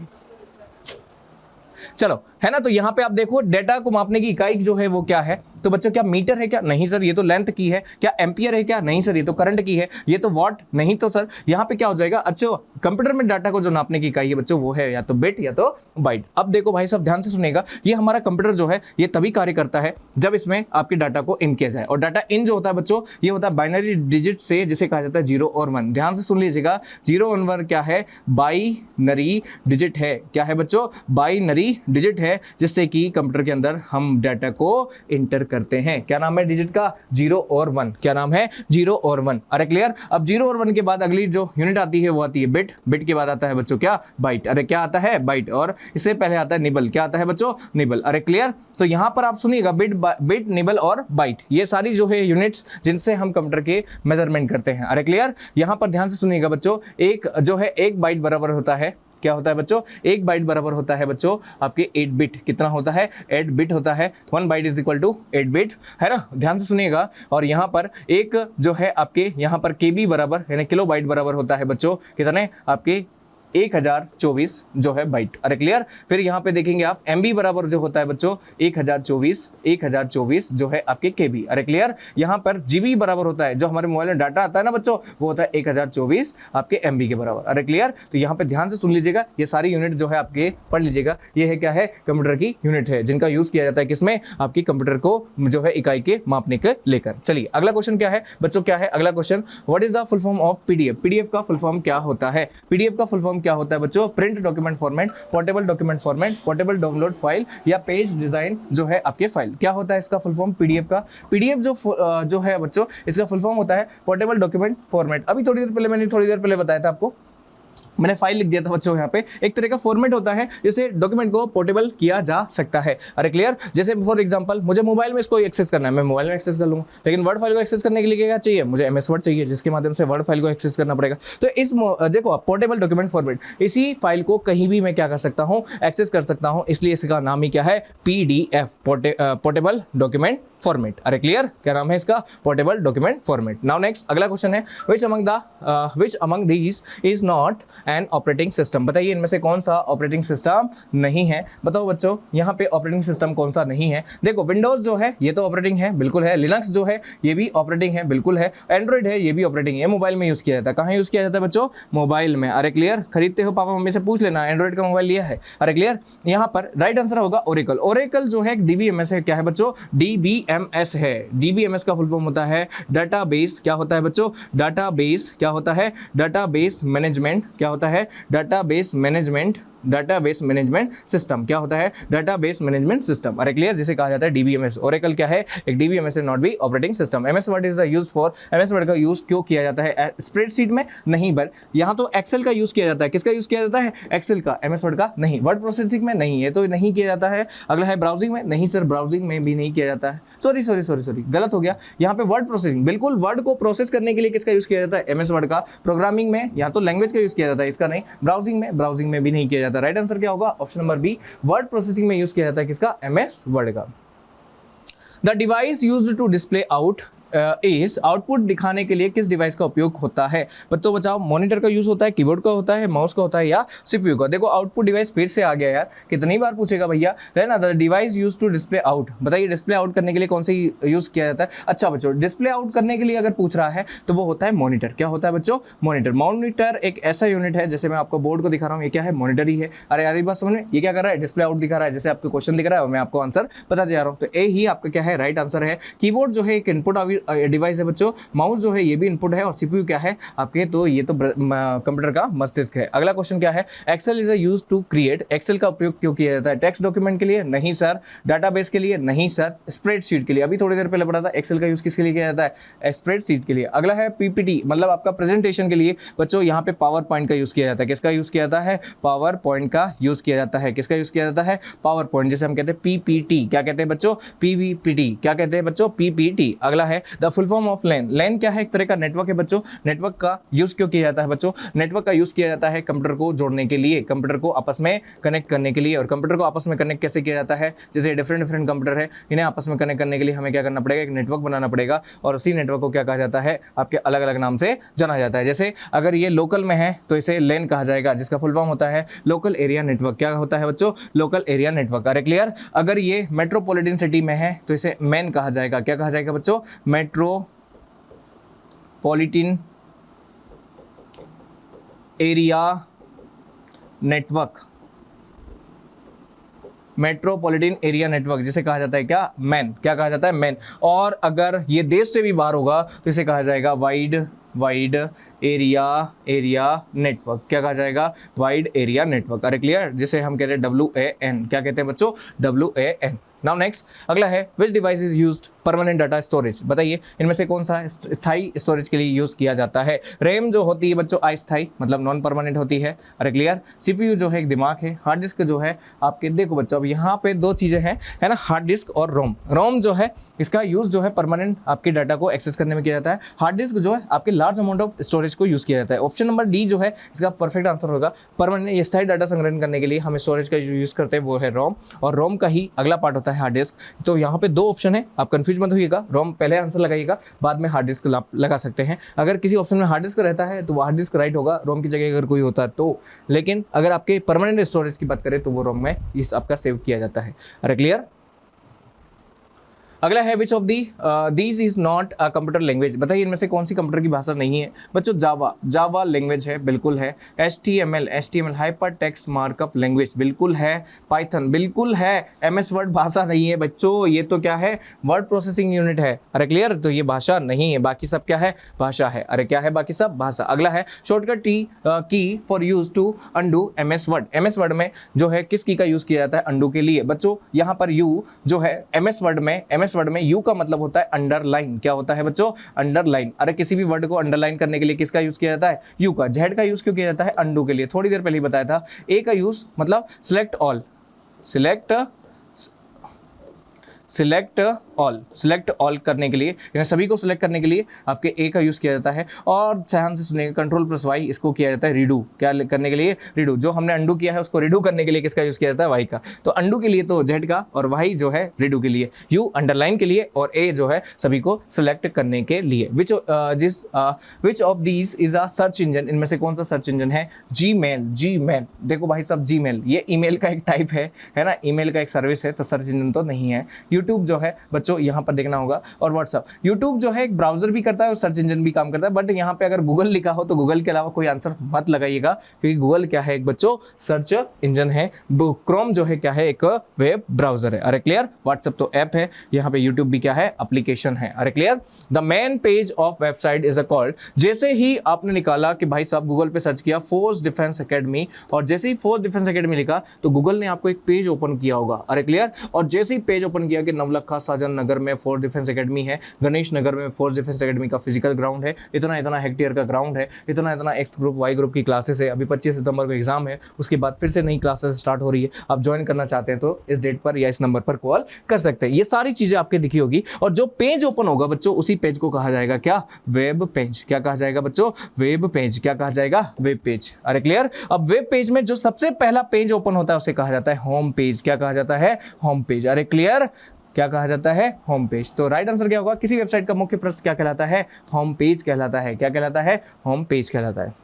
चलो, है ना? तो यहाँ पे आप देखो डेटा को मापने की इकाई जो है वो क्या है? तो बच्चों क्या मीटर है क्या? नहीं सर, ये तो लेंथ की है। क्या एम्पियर है क्या? नहीं सर, ये तो करंट की है। ये तो वॉट? नहीं तो सर, यहाँ पे क्या हो जाएगा? अच्छा, कंप्यूटर में डाटा को जो नापने की इकाई है बच्चों वो है या तो बिट या तो बाइट। अब देखो भाई साहब ध्यान से सुनेगा, ये हमारा कंप्यूटर जो है ये तभी कार्य करता है जब इसमें आपके डाटा को इन किया जाए। और डाटा इन जो होता है बच्चों, ये होता है बाइनरी डिजिट से, जिसे कहा जाता है 0 और 1। ध्यान से सुन लीजिएगा, 0 और 1 क्या है? बाइनरी डिजिट है। क्या है बच्चों? बाइनरी डिजिट है, जिससे कि कंप्यूटर के अंदर हम डाटा को इंटर करते हैं। क्या नाम है डिजिट का? 0 और 1। क्या नाम है? 0 और 1। अरे क्लियर? अब 0 और 1 के बाद अगली जो यूनिट आती है वो आती है बिट। बिट के बाद आता है बच्चों क्या? बाइट। अरे क्या आता है? बाइट। और इससे पहले आता है निबल। क्या आता है बच्चों? निबल। अरे क्लियर? तो यहां पर आप सुनिएगा, बिट निबल और बाइट, ये सारी जो है यूनिट्स जिनसे हम कंप्यूटर के मेजरमेंट करते हैं। अरे क्लियर? यहां पर ध्यान से सुनिएगा बच्चों, एक जो है 1 बाइट बराबर होता है, क्या होता है बच्चों? 1 बाइट बराबर होता है बच्चों आपके 8 बिट। कितना होता है? 8 बिट होता है। 1 byte is equal to 8 bit, है ना? ध्यान से सुनिएगा। और यहाँ पर एक जो है आपके यहाँ पर KB बराबर यानी किलो बाइट बराबर होता है बच्चों कितने? आपके 1024 जो है बाइट। अरे क्लियर। फिर यहाँ पे देखेंगे आप MB बराबर जो होता है बच्चों 1024 जो है आपके KB। अरे क्लियर। यहाँ पर GB बराबर होता है, जो हमारे मोबाइल में डाटा आता है ना बच्चों, वो होता है 1024 आपके MB के बराबर। अरे क्लियर। तो यहाँ पे ध्यान से सुन लीजिएगा, ये सारी यूनिट जो है आपके पढ़ लीजिएगा। ये है क्या है, कंप्यूटर की यूनिट है, जिनका यूज किया जाता है किसमें, आपकी कंप्यूटर को जो है इकाई के मापने के लेकर। चलिए अगला क्वेश्चन क्या है बच्चों, क्या है अगला question, what is the full form of PDF। PDF का फुल फॉर्म क्या होता है? PDF का फुल फॉर्म क्या होता है बच्चों? Print document format, portable document format, portable download file या पेज डिजाइन जो है आपके फाइल। क्या होता है इसका फुल फॉर्म PDF का? PDF जो है बच्चों, इसका फुल फॉर्म होता है पोर्टेबल डॉक्यूमेंट फॉर्मेट। अभी थोड़ी देर पहले बताया था आपको, मैंने फाइल लिख दिया था बच्चों। यहाँ पे एक तरह का फॉर्मेट होता है जिससे डॉक्यूमेंट को पोर्टेबल किया जा सकता है। अरे क्लियर। जैसे फॉर एग्जांपल मुझे मोबाइल में इसको एक्सेस करना है, मैं मोबाइल में एक्सेस कर लूँगा, लेकिन वर्ड फाइल को एक्सेस करने के लिए क्या चाहिए, मुझे MS वर्ड चाहिए, जिसके माध्यम से वर्ड फाइल को एक्सेस करना पड़ेगा। तो इस देखो आप पोर्टेबल डॉक्यूमेंट फॉर्मेट, इसी फाइल को कहीं भी मैं क्या कर सकता हूँ, एक्सेस कर सकता हूँ, इसलिए इसका नाम ही क्या है, PDF, पोर्टेबल डॉक्यूमेंट फॉर्मेट। अरे क्लियर। क्या नाम है इसका, portable document format. Now next अगला क्वेश्चन है, which among these is not an operating system। बताइए इनमें से कौन सा ऑपरेटिंग सिस्टम नहीं है। बताओ बच्चों, यहाँ पे ऑपरेटिंग सिस्टम कौन सा नहीं है। देखो विंडोज जो है ये तो ऑपरेटिंग है, बिल्कुल है। लिनक्स जो है ये भी ऑपरेटिंग है, बिल्कुल है। एंड्रॉइड है, ये भी ऑपरेटिंग है, मोबाइल में यूज किया जाता है। कहाँ यूज किया जाता है बच्चों, मोबाइल में। अरे क्लियर। खरीदते हो पापा मम्मी से पूछ लेना, एंड्रॉइड का मोबाइल लिया है। अरे क्लियर। यहाँ पर राइट आंसर होगा ओरेकल। ओरेकल जो है DBMS है, क्या है बच्चों, DBMS है। DBMS का फुल फॉर्म होता है डाटाबेस, क्या होता है बच्चों, डाटाबेस, क्या होता है, डाटाबेस मैनेजमेंट, क्या होता है, डाटाबेस मैनेजमेंट सिस्टम, क्या होता है, डाटाबेस मैनेजमेंट सिस्टम। अरे क्लियर। जिसे कहा जाता है DBMS। ओरेकल क्या है, एक DBMS है, not be operating system. MS word is use for, MS word का यूज क्यों किया जाता है, स्प्रेडशीट में नहीं, बट यहाँ तो एक्सेल का यूज किया जाता है। किसका यूज किया जाता है, एक्सेल का, MS वर्ड का नहीं। वर्ड प्रोसेसिंग में नहीं है, तो नहीं किया जाता है। अगला है ब्राउजिंग में, नहीं सर, ब्राउजिंग में भी नहीं किया जाता है। सॉरी गलत हो गया। यहाँ पे वर्ड प्रोसेसिंग, बिल्कुल वर्ड को प्रोसेस करने के लिए किसका यूज किया जाता है, MS वर्ड का। प्रोग्रामिंग में या तो लैंग्वेज का यूज किया जाता है, इसका नहीं। ब्राउजिंग में भी नहीं किया जाता। राइट आंसर क्या होगा, option number B, word processing में यूज किया जाता है किसका, MS वर्ड का। The device used to display out इस आउटपुट दिखाने के लिए किस डिवाइस का उपयोग होता है। तो बचाओ, मॉनिटर का यूज होता है, कीबोर्ड का होता है, माउस का होता है या CPU का। देखो आउटपुट डिवाइस फिर से आ गया यार, कितनी बार पूछेगा भैया, है ना। The device use to display out, बताइए डिस्प्ले आउट करने के लिए कौन सा यूज किया जाता है। अच्छा बच्चों, डिस्प्ले आउट करने के लिए अगर पूछ रहा है तो वो होता है मॉनिटर। क्या होता है बच्चों, मॉनिटर। मॉनिटर एक ऐसा यूनिट है, जैसे मैं आपको बोर्ड को दिखा रहा हूँ, ये क्या है, मॉनिटर ही है। अरे यार बात समझ में, ये क्या कर रहा है, डिस्प्ले आउट दिखा रहा है। जैसे आपको क्वेश्चन दिख रहा है और मैं आपको आंसर बताते जा रहा हूँ, तो ए ही आपका क्या है, राइट आंसर है। कीबोर्ड जो है एक इनपुट डिवाइस है बच्चों, माउस जो है ये भी इनपुट है, और CPU क्या है आपके, तो ये तो कंप्यूटर का मस्तिष्क है। अगला क्वेश्चन क्या है, Excel is used to create. Excel का उपयोग क्यों किया जाता है, टेक्स्ट डॉक्यूमेंट के लिए नहीं सर, डाटाबेस के लिए नहीं सर, स्प्रेडशीट के लिए। अभी थोड़ी देर पहले पढ़ा था एक्सेल का यूज किसके लिए किया जाता है, स्प्रेडशीट के लिए। अगला है PPT, मतलब आपका प्रेजेंटेशन के लिए बच्चों। यहाँ पे पावर पॉइंट का यूज किया जाता है, किसका यूज किया जाता है, पावर पॉइंट का यूज किया जाता है। किसका यूज किया जाता है, पावर पॉइंट, जिसे हम कहते हैं PPT। क्या कहते हैं बच्चों, PPT। क्या कहते हैं बच्चों, PPT। अगला है the full form of LAN। LAN क्या है, एक तरह का नेटवर्क है बच्चों। नेटवर्क का यूज क्यों किया जाता है बच्चों, नेटवर्क का यूज किया जाता है कंप्यूटर को जोड़ने के लिए, कंप्यूटर को आपस में कनेक्ट करने के लिए। और कंप्यूटर को आपस में कनेक्ट कैसे किया जाता है, जैसे डिफरेंट कंप्यूटर है, इन्हें आपस में कनेक्ट करने के लिए हमें क्या करना पड़ेगा, एक नेटवर्क बनाना पड़ेगा, और उसी नेटवर्क को क्या कहा जाता है, आपके अलग अलग नाम से जाना जाता है। जैसे अगर ये लोकल में है तो इसे LAN कहा जाएगा, जिसका फुल फॉर्म होता है लोकल एरिया नेटवर्क। क्या होता है बच्चों, लोकल एरिया नेटवर्क। अरे क्लियर। अगर ये मेट्रोपॉलिटन सिटी में है तो इसे MEN कहा जाएगा। क्या कहा जाएगा बच्चों, metropolitan area network. Metropolitan area network जिसे कहा जाता है क्या, MEN। क्या कहा जाता है, MEN। और अगर ये देश से भी बाहर होगा तो इसे कहा जाएगा वाइड एरिया नेटवर्क। क्या कहा जाएगा, वाइड एरिया नेटवर्क। अरे क्लियर। जिसे हम कहते हैं WAN। क्या कहते हैं बच्चों, WAN। नाउ नेक्स्ट अगला है, विच device is used permanent data storage. बताइए इनमें से कौन सा स्थायी स्टोरेज के लिए यूज किया जाता है। रैम जो होती है बच्चों अस्थायी, मतलब नॉन परमानेंट होती है। अरे क्लियर। CPU जो है एक दिमाग है। हार्ड डिस्क जो है आपके, देखो बच्चों अब यहाँ पे दो चीजें हैं, है ना, हार्ड डिस्क और रोम जो है इसका यूज जो है परमानेंट आपके डाटा को एक्सेस करने में किया जाता है। हार्ड डिस्क जो है आपके लार्ज अमाउंट ऑफ स्टोरेज को यूज किया जाता है। ऑप्शन नंबर डी जो है इसका परफेक्ट आंसर होगा। परमानेंट स्थायी डाटा संग्रहण करने के लिए हम स्टोरेज का यूज करते हैं, वो है रोम। और रोम का ही अगला पार्ट होता है है हार्ड डिस्क। तो यहाँ पे 2 ऑप्शन है, आप कंफ्यूज मत होइएगा, रोम पहले आंसर लगाइएगा, बाद में हार्ड डिस्क आप लगा सकते हैं। अगर किसी ऑप्शन में हार्ड डिस्क रहता है तो वो हार्ड डिस्क राइट होगा, रोम की जगह अगर कोई होता है तो। लेकिन अगर आपके परमानेंट स्टोरेज की बात करें तो वो रोम में इस आपका सेव किया जाता है। अरे क्लियर। अगला है which of these is not a computer language, बताइए इनमें से कौन सी कंप्यूटर की भाषा नहीं है बच्चों। जावा लैंग्वेज है, बिल्कुल है। HTML hyper text markup language, बिल्कुल है। पाइथन बिल्कुल है। MS वर्ड भाषा नहीं है बच्चों, ये तो क्या है, वर्ड प्रोसेसिंग यूनिट है। अरे क्लियर, तो ये भाषा नहीं है, बाकी सब क्या है, भाषा है। अरे क्या है, बाकी सब भाषा। अगला है shortcut key for use to undo MS word. MS word में जो है किस की का यूज किया जाता है, अंडू के लिए। बच्चों यहाँ पर यू जो है MS वर्ड में यू का मतलब होता है अंडरलाइन। क्या होता है बच्चों, अंडरलाइन। अरे किसी भी वर्ड को अंडरलाइन करने के लिए किसका यूज किया जाता है, यू का। जेड का यूज क्यों किया जाता है, अंडू के लिए, थोड़ी देर पहले ही बताया था। ए का यूज मतलब सिलेक्ट ऑल करने के लिए, यानी सभी को सिलेक्ट करने के लिए आपके ए का यूज किया जाता है। और ध्यान से सुनिएगा, Ctrl+Y इसको किया जाता है रीडू, क्या करने के लिए, रीडू। जो हमने अंडू किया है उसको रीडू करने के लिए किसका यूज किया जाता है, वाई का। तो अंडू के लिए तो जेड का, और वाई जो है रीडू के लिए, यू अंडरलाइन के लिए, और ए जो है सभी को सिलेक्ट करने के लिए। Which of these is a search engine, इनमें से कौन सा सर्च इंजन है, जीमेल। देखो भाई साहब, जीमेल ये ईमेल का एक टाइप है ना, ईमेल का एक सर्विस है, तो सर्च इंजन तो नहीं है। यूट्यूब जो है बच्चों यहाँ पर देखना होगा, और व्हाट्सअप। यूट्यूब जो है एक ब्राउजर भी करता है और सर्च इंजन भी काम करता है, बट यहाँ पे अगर गूगल लिखा हो तो गूगल के अलावा कोई आंसर मत लगाइएगा, क्योंकि गूगल क्या है, एक बच्चों सर्च इंजन है। क्रोम जो है क्या है, एक वेब ब्राउजर है। अरे क्लियर। व्हाट्सअप तो ऐप है, यहाँ पे यूट्यूब भी क्या है, एप्लीकेशन है। अरे clear. The main page of website is a called, जैसे ही आपने निकाला कि भाई साहब गूगल पे सर्च किया फोर्स डिफेंस एकेडमी, और जैसे ही फोर्स डिफेंस एकेडमी लिखा तो गूगल ने आपको एक पेज ओपन किया होगा। अरे क्लियर। और जैसे ही पेज ओपन किया कि नवलखा साजन नगर में फोर्स डिफेंस एकेडमी है, गणेश नगर में फोर्स डिफेंस एकेडमी का फिजिकल ग्राउंड है, इतना हेक्टेयर का ग्राउंड है, इतना एक्स ग्रुप वाई ग्रुप की क्लासेस है, अभी 25 सितंबर को एग्जाम है, उसके बाद फिर से नई क्लासेस स्टार्ट हो रही है। आप ज्वाइन करना चाहते हैं तो इस डेट पर या इस नंबर पर कॉल कर सकते हैं। ये सारी चीजें आपके दिखी होगी, और जो पेज ओपन होगा बच्चों, उसी पेज को कहा जाएगा क्या, वेब पेज। क्या कहा जाएगा बच्चों, वेब पेज। क्या कहा जाएगा, वेब पेज। अरे क्लियर। अब वेब पेज में जो सबसे पहला पेज ओपन होता है उसे कहा जाता है होम पेज। क्या कहा जाता है, होम पेज। अरे क्लियर। क्या कहा जाता है, होम पेज। तो राइट आंसर क्या होगा, किसी वेबसाइट का मुख्य पृष्ठ क्या कहलाता है, होम पेज कहलाता है। क्या कहलाता है, होम पेज कहलाता है।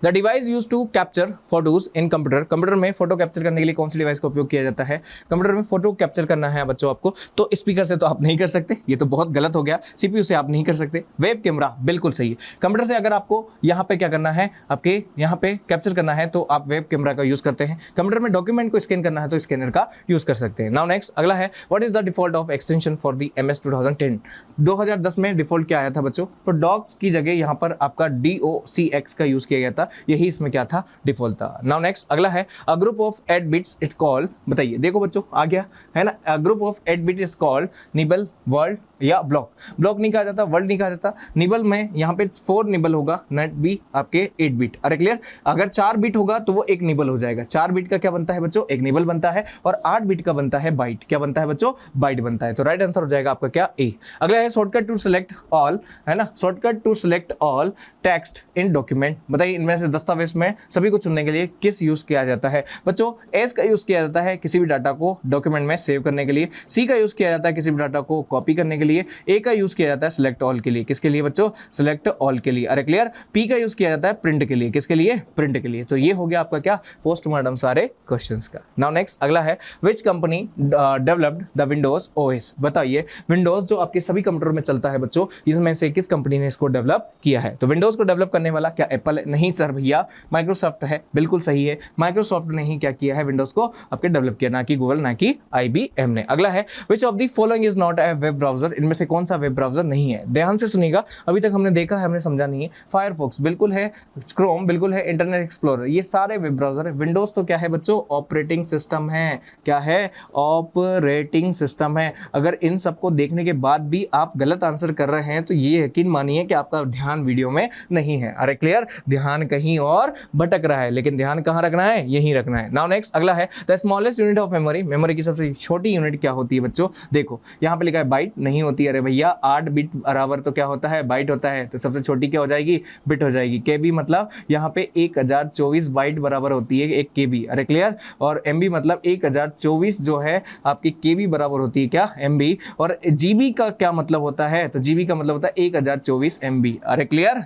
The device use to capture photos in computer में फोटो कैप्चर करने के लिए कौन सी डिवाइस का उपयोग किया जाता है। कंप्यूटर में फोटो कैप्चर करना है बच्चों आपको, तो स्पीकर से तो आप नहीं कर सकते, ये तो बहुत गलत हो गया। CPU से आप नहीं कर सकते। वेब कैमरा बिल्कुल सही है। कंप्यूटर से अगर आपको यहाँ पे क्या करना है, आपके यहाँ पे कैप्चर करना है तो आप वेब कैमरा का यूज करते हैं। कंप्यूटर में डॉक्यूमेंट को स्कैन करना है तो स्कैनर का यूज कर सकते हैं। नाउ नेक्स्ट अगला है, what is the default of extension for the MS 2010। 2010 में डिफॉल्ट क्या आया था बच्चों, तो डॉक्स की जगह यहाँ पर आपका DOCX का यूज किया गया था, यही इसमें क्या था, डिफॉल्ट था। नाउ नेक्स्ट अगला है, a group of 8 bits it called, बताइए। देखो बच्चों आ गया है ना, a group of 8 bit is called nibble, word या ब्लॉक। ब्लॉक नहीं कहा जाता, वर्ड नहीं कहा जाता। निबल में यहाँ पे 4 निबल होगा, नेट भी आपके 8 बिट। अरे क्लियर। अगर 4 बिट होगा तो वो एक निबल हो जाएगा। 4 बिट का क्या बनता है बच्चों, एक निबल बनता है, और 8 बिट का बनता है बाइट। क्या बनता है बच्चों, बाइट बनता है। तो राइट आंसर हो जाएगा आपका क्या, ए। अगला है शॉर्टकट टू सिलेक्ट ऑल, है ना, shortcut to select all text in document. बताइए इनमें से दस्तावेज में सभी को चुनने के लिए किस यूज किया जाता है बच्चों। एस का यूज किया जाता है किसी भी डाटा को डॉक्यूमेंट में सेव करने के लिए। सी का यूज किया जाता है किसी भी डाटा को कॉपी करने के लिए। ए का यूज किया जाता है सिलेक्ट ऑल के लिए, किसके लिए बच्चों, सिलेक्ट ऑल के लिए। अरे क्लियर। पी का यूज किया जाता है प्रिंट के लिए, किसके लिए, प्रिंट के लिए। तो ये हो गया आपका क्या, पोस्टमार्टम सारे क्वेश्चंस का। नाउ नेक्स्ट अगला है, which company developed the Windows OS। बताइए विंडोज जो आपके सभी कंप्यूटर में चलता है बच्चों, इसमें से किस कंपनी ने इसको डेवलप किया है। तो विंडोज को डेवलप करने वाला क्या एप्पल है, नहीं सर भैया, माइक्रोसॉफ्ट है। बिल्कुल सही है, माइक्रोसॉफ्ट ने ही क्या किया है, विंडोज को आपके डेवलप किया, ना कि गूगल, ना कि IBM ने। अगला है, which of the following is not a web browser. इनमें से कौन सा वेब ब्राउजर नहीं है। ध्यान से सुनिएगा, अभी तक हमने देखा है, हमने समझा नहीं है। फायरफॉक्स बिल्कुल है, क्रोम बिल्कुल है, इंटरनेट एक्सप्लोरर, ये सारे वेब ब्राउजर है। विंडोज तो क्या है बच्चों, ऑपरेटिंग सिस्टम है। क्या है, ऑपरेटिंग सिस्टम है। अगर इन सबको देखने के बाद भी आप गलत आंसर कर रहे हैं तो ये यकीन मानिए कि आपका ध्यान वीडियो में नहीं है। अरे क्लियर, ध्यान ध्यान कहीं और भटक रहा है, लेकिन ध्यान कहाँ रखना है, यहीं रखना है। नाउ नेक्स्ट अगला है the smallest unit of memory, memory की सबसे छोटी यूनिट क्या होती है बच्चों? देखो यहाँ पे लिखा है बाइट, नहीं होती। अरे भैया 8 बिट बराबर तो क्या होता है, बाइट होता है। तो सबसे छोटी क्या हो जाएगी, बिट हो जाएगी। केबी मतलब यहाँ पे 1024 बाइट बराबर होती है एक केबी। अरे क्लियर? और एमबी मतलब 1024 जो है आपकी केबी बराबर होती है क्या, एमबी। और जीबी का क्या मतलब होता है, तो जीबी का मतलब होता है 1024 एमबी। अरे क्लियर?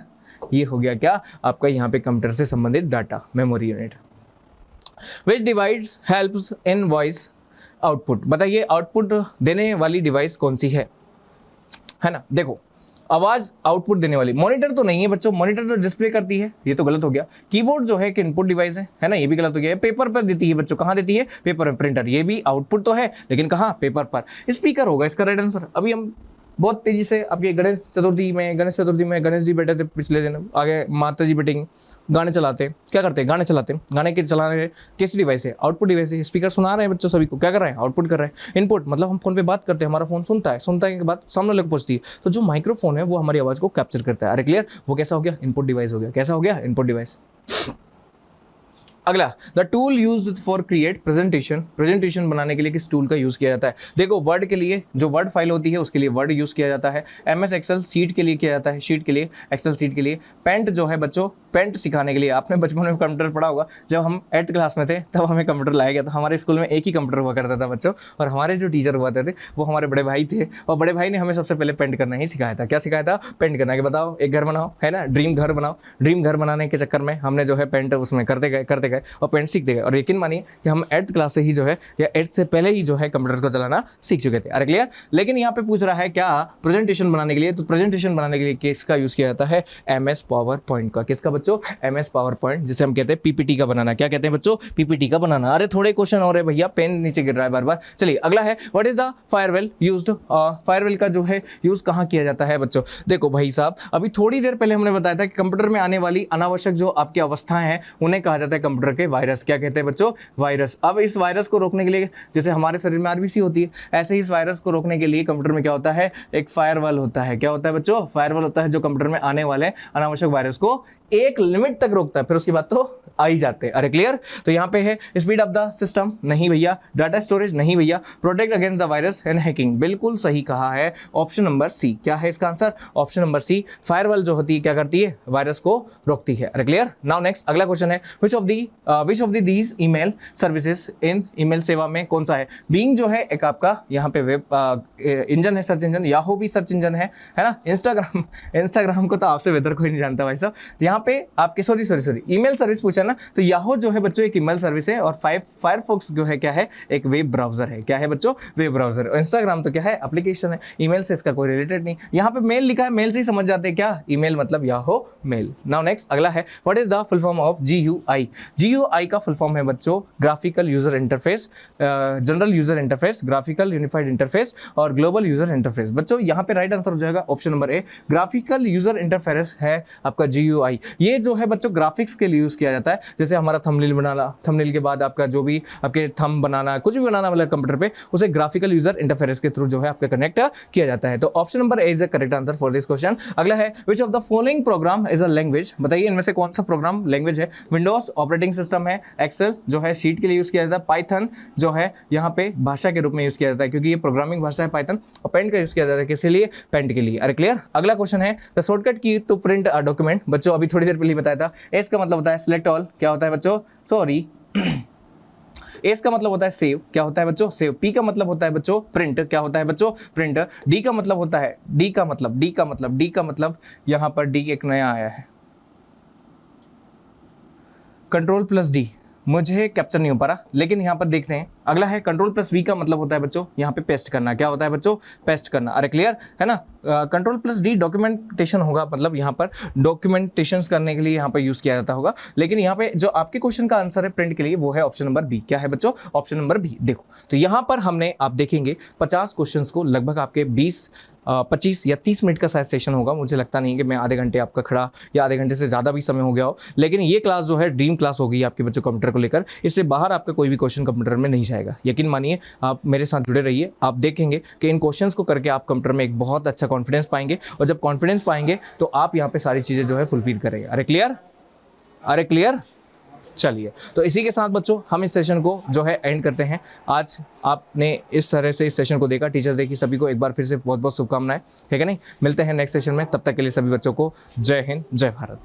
ये हो गया क्या आपका यहाँ पे कंप्यूटर से संबंधित data, memory unit. Which device helps in voice output, बताइए आउटपुट देने वाली डिवाइस कौन सी है ना? देखो आवाज आउटपुट देने वाली, मॉनिटर तो नहीं है बच्चों, मॉनिटर तो डिस्प्ले करती है, ये तो गलत हो गया। कीबोर्ड जो है कि इनपुट डिवाइस है ना, ये भी गलत हो गया। पेपर पर देती है बच्चों, कहाँ देती है, पेपर पर। प्रिंटर ये भी आउटपुट तो है, लेकिन कहाँ, पेपर पर। स्पीकर होगा इसका राइट आंसर। अभी हम बहुत तेजी से आपके गणेश चतुर्थी में गणेश जी बैठे थे पिछले दिन, आगे माता जी बैठेंगे, गाने चलाते हैं, क्या करते हैं, गाने चलाते हैं। गाने के चलाने कैसी डिवाइस है, आउटपुट डिवाइस है। स्पीकर सुना रहे हैं बच्चों सभी को, क्या कर रहे हैं, आउटपुट कर रहे हैं। इनपुट मतलब हम फोन पे बात करते हैं, हमारा फोन सुनता है के बाद सामने लोग पहुंचती है, तो जो माइक्रोफोन है वो हमारी आवाज को कैप्चर करता है। अरे क्लियर? वो कैसा हो गया, इनपुट डिवाइस हो गया। कैसा हो गया, इनपुट डिवाइस। अगला the tool used for create presentation, presentation बनाने के लिए किस टूल का यूज किया जाता है? देखो वर्ड के लिए जो वर्ड फाइल होती है उसके लिए वर्ड यूज किया जाता है। एमएस एक्सेल सीट के लिए किया जाता है, शीट के लिए, एक्सेल सीट के लिए। पेंट जो है बच्चों, पेंट सिखाने के लिए, आपने बचपन में कंप्यूटर पढ़ा होगा, जब हम 8th क्लास में थे तब हमें कंप्यूटर लाया गया था। हमारे स्कूल में एक ही कंप्यूटर हुआ करता था बच्चों, और हमारे जो टीचर हुआ थे वो हमारे बड़े भाई थे, और बड़े भाई ने हमें सबसे पहले पेंट करना ही सिखाया था। क्या सिखाया था? पेंट करना। कि बताओ एक घर बनाओ, है ना, ड्रीम घर बनाओ। ड्रीम घर बनाने के चक्कर में हमने जो है पेंट उसमें करते गए और पेंट सीखते गए। और यकीन मानिए कि हम 8th क्लास से ही जो है, या 8th से पहले ही जो है कंप्यूटर को चलाना सीख चुके थे। अरे क्लियर? लेकिन यहाँ पे पूछ रहा है क्या, प्रेजेंटेशन बनाने के लिए, तो प्रेजेंटेशन बनाने के लिए किसका यूज किया जाता है? एमएस पावर पॉइंट का। किसका बच्चों? एमएस पावर पॉइंट, जिसे हम कहते हैं पीपीटी का बनाना। क्या कहते हैं बच्चों? पीपीटी का बनाना। अरे थोड़े क्वेश्चन और है भैया, पेन नीचे गिर रहा है बार बार। चलिए अगला है what is the firewall used, firewall का जो है यूज कहाँ किया जाता है बच्चों? देखो भाई साहब, अभी थोड़ी देर पहले हमने बताया था कि कंप्यूटर में आने वाली अनावश्यक जो आपकी अवस्थाएं हैं उन्हें कहा जाता है कंप्यूटर के वायरस। क्या कहते हैं बच्चों? वायरस। अब इस वायरस को रोकने के लिए, जैसे हमारे शरीर में आरबीसी होती है, ऐसे ही इस वायरस को रोकने के लिए कंप्यूटर में क्या होता है, एक फायरवॉल होता है। क्या होता है बच्चों? फायरवॉल होता है, जो कंप्यूटर में आने वाले अनावश्यक वायरस को एक लिमिट तक रोकता है, फिर उसके बाद तो आ ही जाते हैं। अरे क्लियर? तो यहाँ पे है स्पीड ऑफ द सिस्टम, नहीं भैया। डाटा स्टोरेज, नहीं भैया। Protect against the virus and hacking, बिल्कुल सही कहा है, ऑप्शन नंबर सी। क्या है इसका answer? Option number C. Firewall जो होती है क्या करती है? वायरस को रोकती है। अरे क्लियर? नाउ नेक्स्ट अगला क्वेश्चन है which of the these email services, in email सेवा में कौन सा है? बीइंग जो है एक आपका यहाँ पे वेब इंजन है, सर्च इंजन। याहू भी सर्च इंजन है ना। इंस्टाग्राम को तो आपसे बेहतर कोई नहीं जानता भाई साहब। यहाँ पे आपके सॉरी ईमेल सर्विस पूछा ना, तो याहू जो है बच्चों एक ईमेल सर्विस है, और फायरफॉक्स जो है क्या है, एक वेब ब्राउजर है। क्या है बच्चों? Web browser. और इंस्टाग्राम तो क्या है, एप्लीकेशन है। ईमेल से इसका कोई रिलेटेड नहीं। यहाँ पे मेल लिखा है, मेल से ही समझ जाते हैं क्या, ईमेल मतलब याहू मेल। नाउ नेक्स्ट अगला है what is the full form of GUI। GUI का फुल फॉर्म है बच्चों graphical user interface, general user interface, graphical unified interface और ग्लोबल यूजर इंटरफेस। बच्चों यहाँ पे राइट आंसर हो जाएगा option number A, graphical user interface है आपका GUI। ये जो है बच्चों ग्राफिक्स के लिए यूज किया जाता है। जैसे हमारा थंबनेल बनाना, थंबनेल के बाद आपका जो भी आपके थंब बनाना, कुछ भी बनाना मतलब कंप्यूटर पे, उसे ग्राफिकल यूजर इंटरफेस के थ्रू जो है आपका कनेक्ट किया जाता है। तो option number A is the correct answer for this question. अगला है which of the following programme is a language, बताइए इनमें से कौन सा प्रोग्राम लैंग्वेज है? विंडोज ऑपरेटिंग सिस्टम है, एक्सेल जो है शीट के लिए यूज किया जाता है, पाइथन जो है यहाँ पे भाषा के रूप में यूज किया जाता है, क्योंकि ये प्रोग्रामिंग भाषा है पाइथन, और पेंट का यूज किया जाता है किस लिए? पेंट के लिए। अरे क्लियर? अगला क्वेश्चन है द शॉर्टकट की टू प्रिंट अ डॉक्यूमेंट। बच्चों अभी थोड़ी देर पहले बताया था, एस का मतलब होता है सिलेक्ट ऑल। क्या होता है बच्चों? सॉरी एस का मतलब होता है सेव। क्या होता है बच्चों? सेव। पी का मतलब होता है बच्चों प्रिंट। क्या होता है बच्चों? प्रिंट। डी का मतलब होता है, डी का मतलब यहाँ पर डी एक नया आया है, कंट्रोल प्लस डी, मुझे कैप्चर नहीं हो पा रहा, लेकिन यहाँ पर देखते हैं। अगला है कंट्रोल प्लस वी का मतलब होता है बच्चों यहाँ पे पेस्ट करना। क्या होता है बच्चों? पेस्ट करना। अरे क्लियर है ना? कंट्रोल प्लस डी डॉक्यूमेंटेशन होगा, मतलब यहाँ पर डॉक्यूमेंटेशन करने के लिए यहाँ पर यूज किया जाता होगा। लेकिन यहाँ पे जो आपके क्वेश्चन का आंसर है प्रिंट के लिए, वो है ऑप्शन नंबर बी। क्या है बच्चों? Option number B. देखो तो यहाँ पर हमने, आप देखेंगे 50 क्वेश्चन को लगभग आपके 25 या 30 मिनट का शायद सेशन होगा। मुझे लगता नहीं कि मैं आधे घंटे आपका खड़ा, या आधे घंटे से ज़्यादा भी समय हो गया हो। लेकिन ये क्लास जो है ड्रीम क्लास होगी आपके बच्चों कंप्यूटर को लेकर। इससे बाहर आपका कोई भी क्वेश्चन कंप्यूटर में नहीं जाएगा। यकीन मानिए, आप मेरे साथ जुड़े रहिए, आप देखेंगे कि इन क्वेश्चंस को करके आप कंप्यूटर में एक बहुत अच्छा कॉन्फिडेंस पाएंगे, और जब कॉन्फिडेंस पाएंगे तो आप यहाँ पे सारी चीज़ें जो है फुलफिल करेंगे। अरे क्लियर? अरे क्लियर। चलिए, तो इसी के साथ बच्चों हम इस सेशन को जो है एंड करते हैं। आज आपने इस तरह से इस सेशन को देखा। टीचर्स डे की सभी को एक बार फिर से बहुत बहुत शुभकामनाएं, ठीक है नहीं। मिलते हैं नेक्स्ट सेशन में, तब तक के लिए सभी बच्चों को जय हिंद, जय भारत।